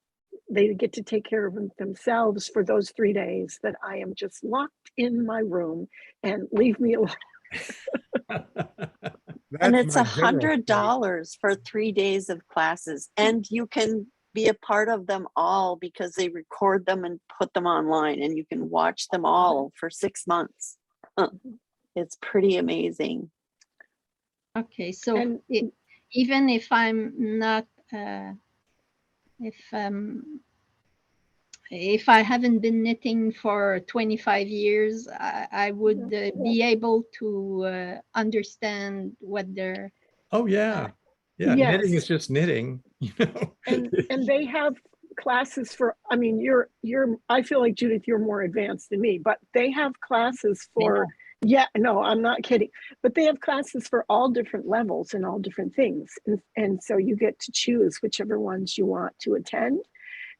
They get to take care of themselves for those 3 days that I am just locked in my room, and leave me alone. And That's it's my general state. $100 for 3 days of classes, and you can be a part of them all because they record them and put them online, and you can watch them all for 6 months. It's pretty amazing. okay, so And even if I'm not, if I haven't been knitting for 25 years, I would be able to understand what they're. Oh yeah. Yeah. Yes. Knitting is just knitting, you know. and they have classes for, I mean, I feel like, Judith, you're more advanced than me, but they have classes for, yeah, no, I'm not kidding, but they have classes for all different levels and all different things. And so you get to choose whichever ones you want to attend.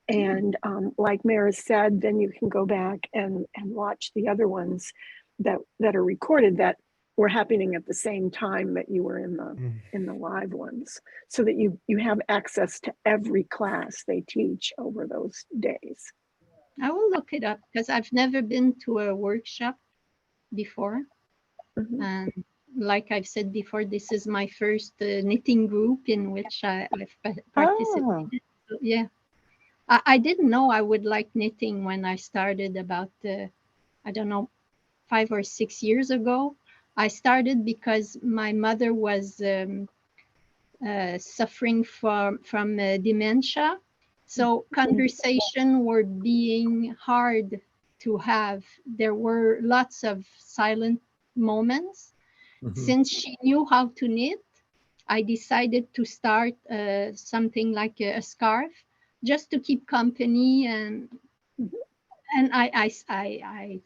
And like Maris said, then you can go back and watch the other ones that are recorded that were happening at the same time that you were in the live ones, so that you have access to every class they teach over those days. I will look it up, because I've never been to a workshop before. Mhm. And like I've said before, this is my first knitting group in which I've participated. So, yeah. I didn't know I would like knitting when I started about, I don't know, 5 or 6 years ago. I started because my mother was suffering from dementia. So conversation were being hard to have. There were lots of silent moments. Since she knew how to knit, I decided to start something like a scarf, just to keep company, and I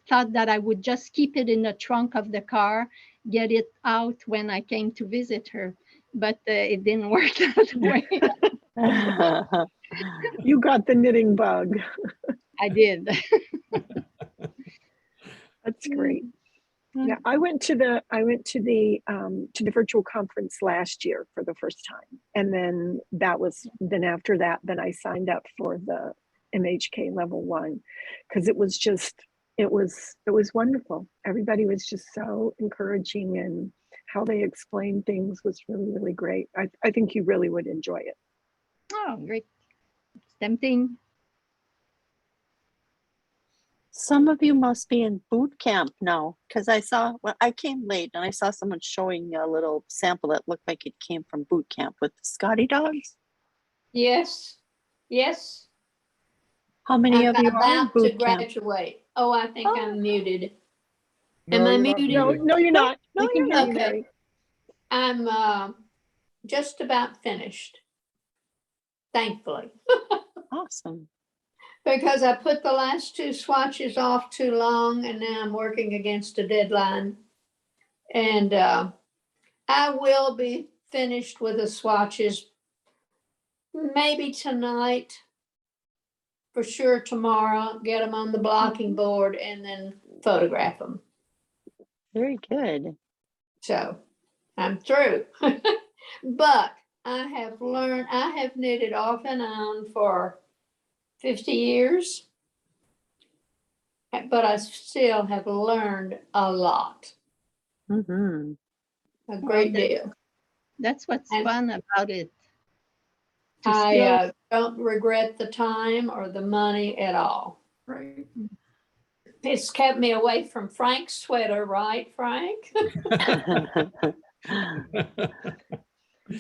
thought that I would just keep it in the trunk of the car, get it out when I came to visit her, but it didn't work that way. You got the knitting bug. I did. That's great. Yeah, I went to the virtual conference last year for the first time, and then after that, then I signed up for the MHK level 1, because it was wonderful. Everybody was just so encouraging, and how they explained things was really, really great. I think you really would enjoy it. Oh, great. It's tempting. Some of you must be in boot camp now, because I came late and I saw someone showing a little sample that looked like it came from boot camp with the Scotty dogs. Yes, yes. How many I'm of you are in about to boot camp? graduate. Oh, I think I'm muted. No, Am I you're not muted? muted. No, you're not. No, We can you're hear you, Okay. Mary. I'm just about finished, thankfully, Awesome. because I put the last 2 swatches off too long, and now I'm working against a deadline. And I will be finished with the swatches maybe tonight, for sure tomorrow, get them on the blocking board, and then photograph them. Very good. So I'm through. But I have learned, I have knitted off and on for 50 years. But I still have learned a lot, Mhm. a great that- deal. That's what's And- fun about it. To I still- don't regret the time or the money at all. Right. It's kept me away from Frank's sweater, right, Frank?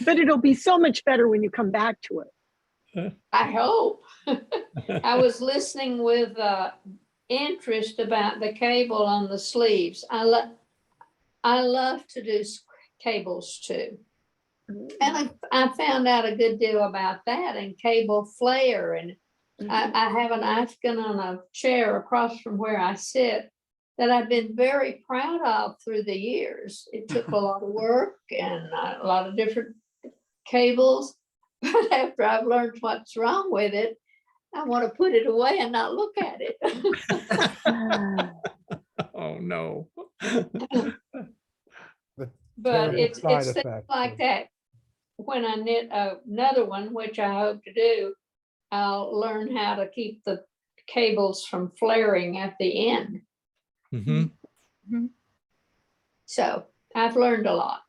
But it'll be so much better when you come back to it. I hope. I was listening with interest about the cable on the sleeves. I love to do cables too. And I found out a good deal about that and cable flare. And I have an Afghan on a chair across from where I sit that I've been very proud of through the years. It took a lot of work and a lot of different cables. But after I've learned what's wrong with it, I want to put it away and not look at it. Oh, no. But Terrible it's side things effect like of- that. When I knit another one, which I hope to do, I'll learn how to keep the cables from flaring at the end. Mhm. So I've learned a lot.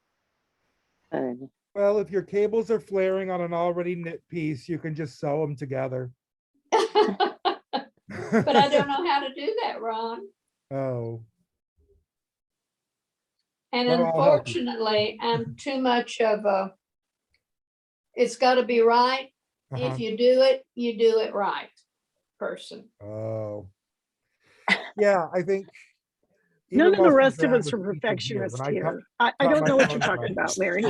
Good. Well, if your cables are flaring on an already knit piece, you can just sew them together. But I don't know how to do that, Ron. Oh, And Well, I'll help you. unfortunately, I'm too much of a, it's got to be right. uh-huh. If you do it right person. Oh. Yeah, I think. None even of the most rest of that us with are each of you, perfectionists when I here. taught I don't my know what you're son talking my- about, Larry.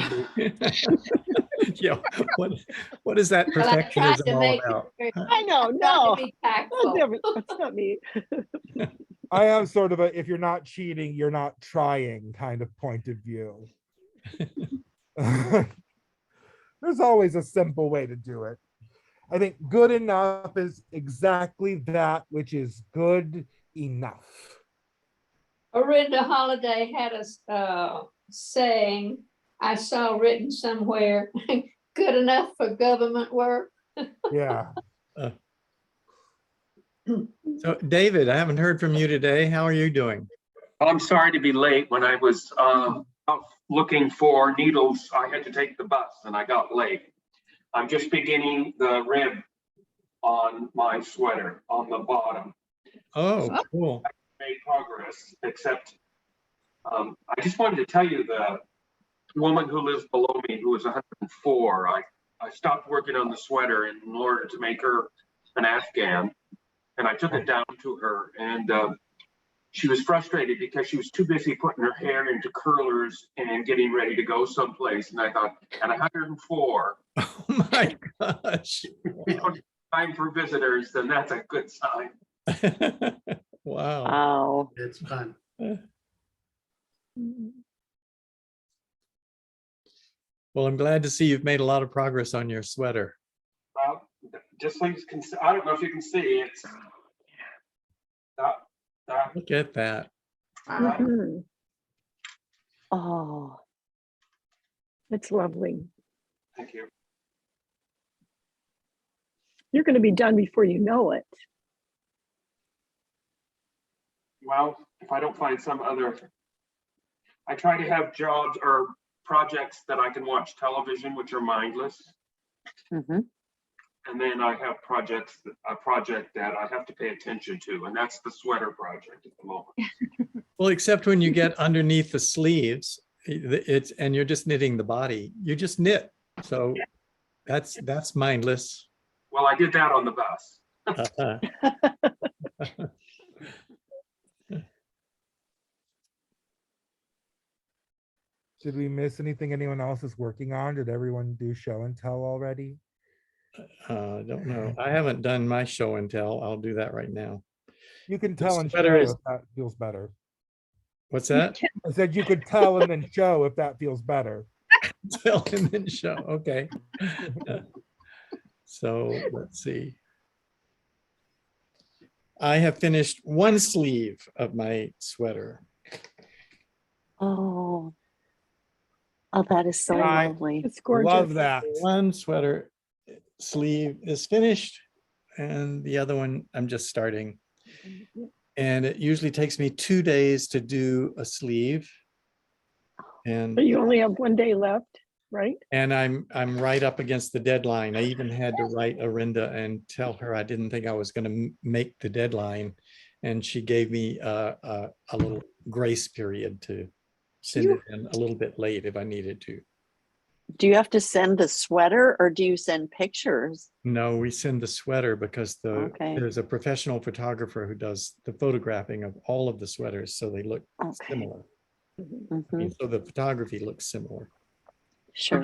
Yeah, what is that But I tried perfectionism to all make about? it, I know, tried to no, be that's tactful. never- that's not me. I have sort of a, if you're not cheating, you're not trying kind of point of view. There's always a simple way to do it. I think good enough is exactly that which is good enough. Orinda Holiday had a saying I saw written somewhere, good enough for government work. Yeah. So David, I haven't heard from you today. How are you doing? I'm sorry to be late. When I was out looking for needles, I had to take the bus and I got late. I'm just beginning the rib on my sweater on the bottom. Oh, cool. Made progress, except I just wanted to tell you the woman who lives below me, who is 104, I stopped working on the sweater in order to make her an Afghan. And I took it down to her, and she was frustrated because she was too busy putting her hair into curlers and getting ready to go someplace. And I thought, at 104, Oh my gosh. you don't have time for visitors, then that's a good sign. Wow. Wow. It's fun. Well, I'm glad to see you've made a lot of progress on your sweater. Well, just so you can, I don't know if you can see, it's that. Look at that. Mhm. Oh, It's lovely. Thank you. You're going to be done before you know it. Well, if I don't find some other, I try to have jobs or projects that I can watch television, which are mindless. mhm. And then I have projects, a project that I have to pay attention to, and that's the sweater project at the moment. Well, except when you get underneath the sleeves, it's, and you're just knitting the body, you just knit. So that's mindless. Well, I did that on the bus. Uh-huh. Did we miss anything anyone else is working on? Did everyone do show and tell already? Don't know. I haven't done my show and tell. I'll do that right now. You can tell and show sweater is- if that feels better. What's that? I said you could tell and then show if that feels better. Tell and then show. Okay. So let's see. I have finished one sleeve of my sweater. Oh, oh, that is so I lovely. It's gorgeous. Love that. One sweater sleeve is finished and the other one I'm just starting. And it usually takes me 2 days to do a sleeve. And But you only have 1 day left, right? I'm right up against the deadline. I even had to write Arinda and tell her I didn't think I was going to make the deadline. And she gave me a little grace period to send it in a little bit late if I needed to. Do you have to send the sweater or do you send pictures? No, we send the sweater because Okay. there's a professional photographer who does the photographing of all of the sweaters, so they look Okay. similar. I Mhm. mean, so the photography looks similar. Sure.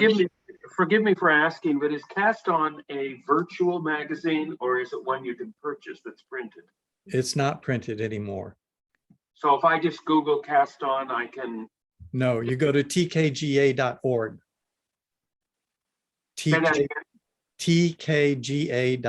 Forgive me for asking, but is Cast On a virtual magazine or is it one you can purchase that's printed? It's not printed anymore. So if I just Google Cast On, I can. No, you go to tkga.org. Say that again. tkga.org.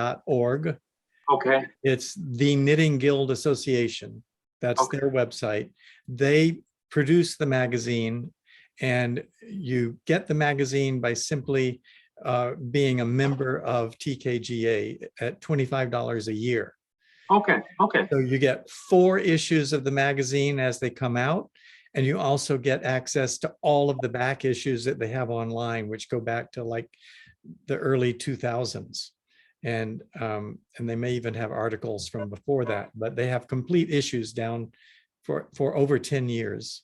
Okay. It's the Knitting Guild Association. That's Okay. their website. They produce the magazine, and you get the magazine by simply being a member of TKGA at $25 a year. Okay. Okay. So you get 4 issues of the magazine as they come out, and you also get access to all of the back issues that they have online, which go back to like the early 2000s. And they may even have articles from before that, but they have complete issues down for over 10 years.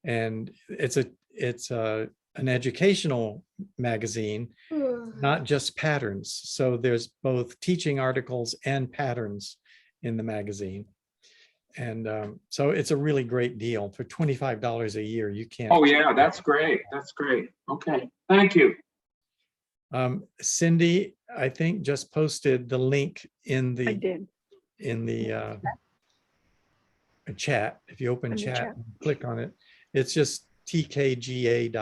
And it's an educational magazine, not just patterns. So there's both teaching articles and patterns in the magazine. And so it's a really great deal for $25 a year. You can't. Oh yeah, that's great. That's great. Okay, thank you. Cindy, I think just posted the link in I the did. Chat. If you open In the chat, chat. and click on it. It's just tkga.org.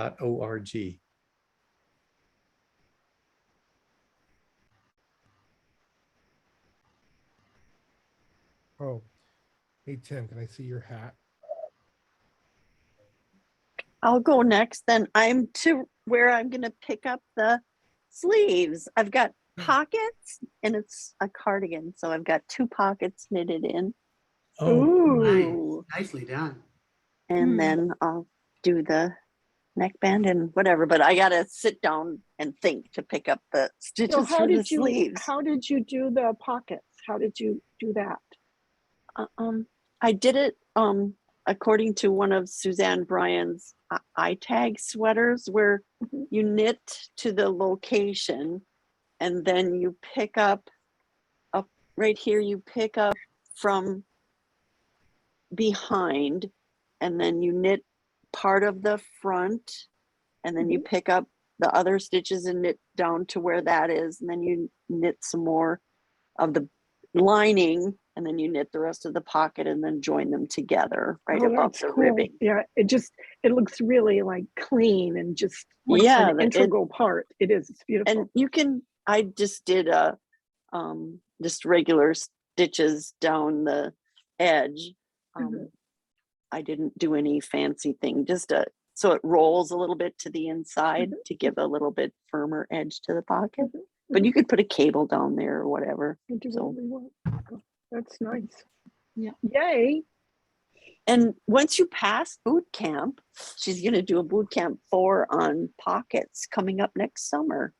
Oh, hey Tim, can I see your hat? I'll go next. Then I'm to where I'm going to pick up the sleeves. I've got pockets and it's a cardigan. So I've got 2 pockets knitted in. Oh, Ooh. Nicely done. And then I'll do the neckband and whatever, but I got to sit down and think to pick up the stitches So for the sleeves. how did you do the pockets? How did you do that? I did it according to one of Suzanne Bryan's eye tag sweaters, where you knit to the location and then you pick up right here, you pick up from behind and then you knit part of the front and then you pick up the other stitches and knit down to where that is, and then you knit some more of the lining and then you knit the rest of the pocket and then join them together right above That's the cool. ribbing. Yeah, it looks really like clean and just like Yeah, an integral part. It is. It's beautiful. And you can, I just did just regular stitches down the edge. I didn't do any fancy thing, just so it rolls a little bit to the inside to give a little bit firmer edge to the pocket. But you could put a cable down there or whatever. So, that's nice. Yeah. Yay. and once you pass boot camp, she's going to do a boot camp 4 on pockets coming up next summer.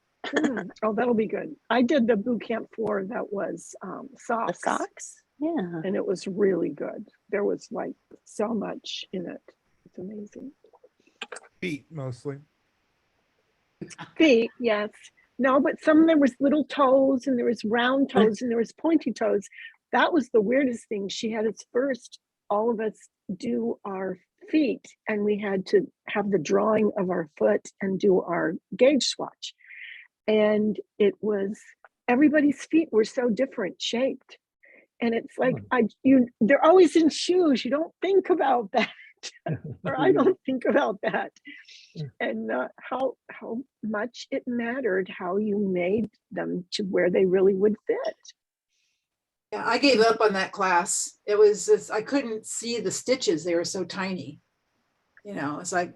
Oh, that'll be good. I did the boot camp 4 that was The socks. socks? Yeah. And it was really good. There was like so much in it. It's amazing. Feet mostly. Feet, yes. No, but there was little toes and there was round toes and there was pointy toes. That was the weirdest thing. She had us first, all of us do our feet, and we had to have the drawing of our foot and do our gauge swatch. And it was, everybody's feet were so different shaped. And it's like, they're always in shoes. You don't think about that. Or I don't think about that. And how much it mattered how you made them to where they really would fit. Yeah, I gave up on that class. It was just, I couldn't see the stitches. They were so tiny. You know, it's like,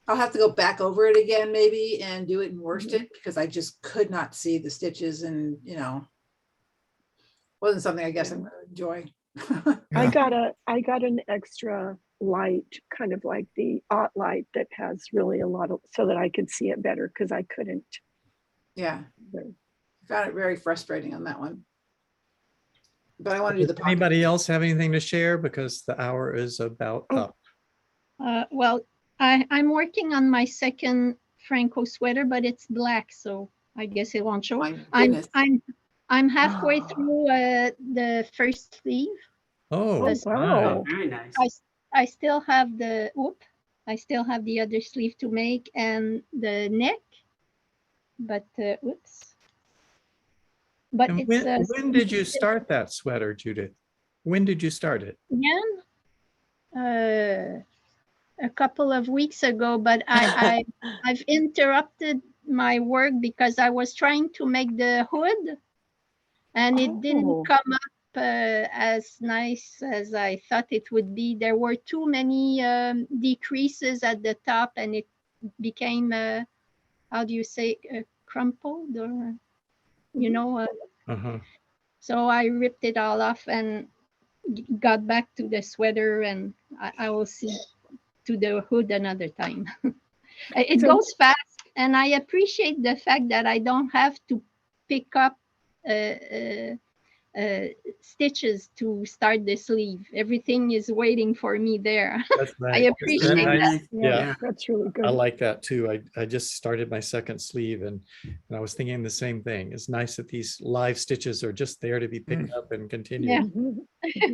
I'll have to go back over it again maybe and do it in worsted because I just could not see the stitches and, you know, wasn't something I guess I'm gonna enjoy. I Yeah. got an extra light, kind of like the light that has really a lot of, so that I could see it better because I couldn't. Yeah, I found it very frustrating on that one. But I want to do Does the pocket. anybody else have anything to share? Because the hour is about Oh. up. Well, I'm working on my second Phrancko sweater, but it's black, so I guess it won't show. My goodness. I'm halfway through the first sleeve. Oh, That's- wow. Very nice. I still have the I still have the other sleeve to make and the neck, but oops. But and it's when did you start that sweater, Judith? When did you start it? A couple of weeks ago, but I've interrupted my work because I was trying to make the hood and it Oh. didn't come up as nice as I thought it would be. There were too many decreases at the top and it became, how do you say, crumpled or, you know, Uh-huh. so I ripped it all off and got back to the sweater and I will see to the hood another time. It So- goes fast and I appreciate the fact that I don't have to pick up stitches to start the sleeve. Everything is waiting for me there. That's I right. appreciate Very that. nice. Yeah. That's really good. I like that too. I just started my second sleeve and I was thinking the same thing. It's nice that these live stitches are just there to be picked up and continued. Yeah. Mhm.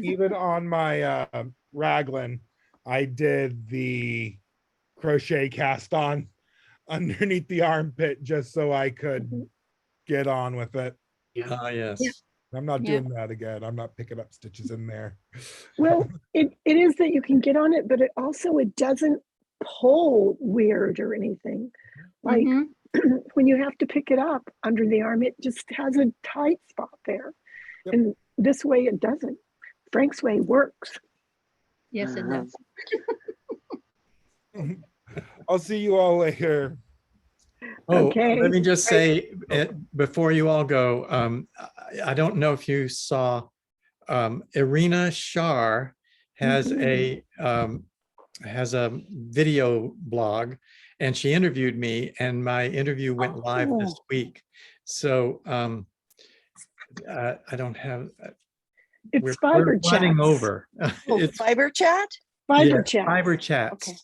Even on my raglan, I did the crochet cast on underneath the armpit just so I could get on with it. Ah, yes. Yeah. I'm not Yeah. doing that again. I'm not picking up stitches in there. Well, it is that you can get on it, but it doesn't pull weird or anything. Like Mhm. when you have to pick it up under the arm, it just has a tight spot there. Yep. And this way it doesn't. Frank's way works. Yes, it does. I'll see you all later. Oh, Okay. let me just say before you all go, I don't know if you saw Irina Shar has a video blog and she interviewed me and my interview went live this week. So I don't have It's we're fiber running chats. over. Oh, It's fiber chat? Fiber yeah, chat. Fiber Chats Okay.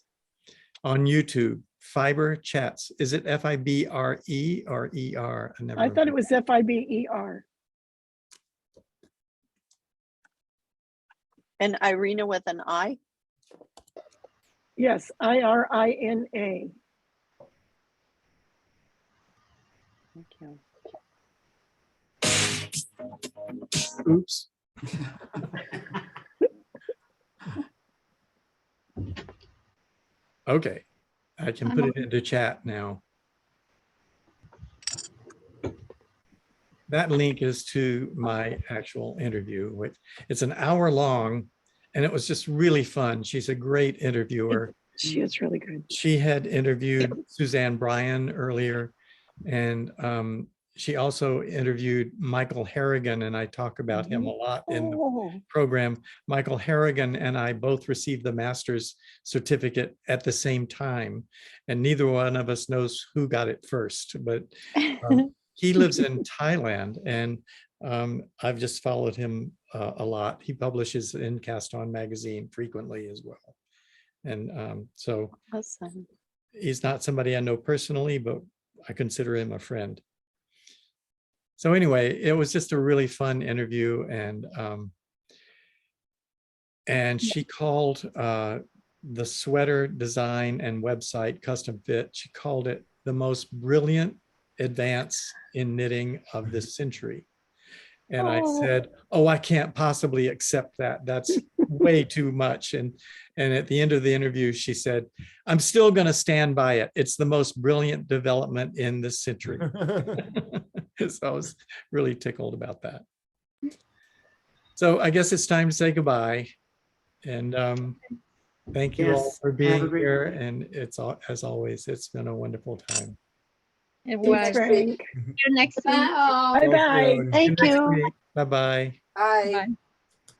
on YouTube. Fiber Chats. Is it FIBRE or ER? I never I thought remember. it was FIBER. And Irina with an I? Yes, IRINA. Thank you. Oops. Okay, I can put it into chat now. That link is to my actual interview, which it's an hour long and it was just really fun. She's a great interviewer. She is really good. She had interviewed Suzanne Bryan earlier and she also interviewed Michael Harrigan, and I talk about him a lot in the Oh, program. Michael Harrigan and I both received the master's certificate at the same time, and neither one of us knows who got it first, but he lives in Thailand, and I've just followed him a lot. He publishes in Cast On magazine frequently as well. And so awesome. he's not somebody I know personally, but I consider him a friend. So anyway, it was just a really fun interview, and she called the sweater design and website Custom Fit. She called it the most brilliant advance in knitting of this century. And I said, oh, I can't possibly accept that. That's way too much. And at the end of the interview, she said, I'm still going to stand by it. It's the most brilliant development in this century. So I was really tickled about that. So I guess it's time to say goodbye. And thank you all Yes, for have a being great here. night. And as always, it's been a wonderful time. It Thanks, was. Next week. Frank. See you next week. Bye all. Bye-bye. See Thank next you. week. Bye-bye. Bye. Bye.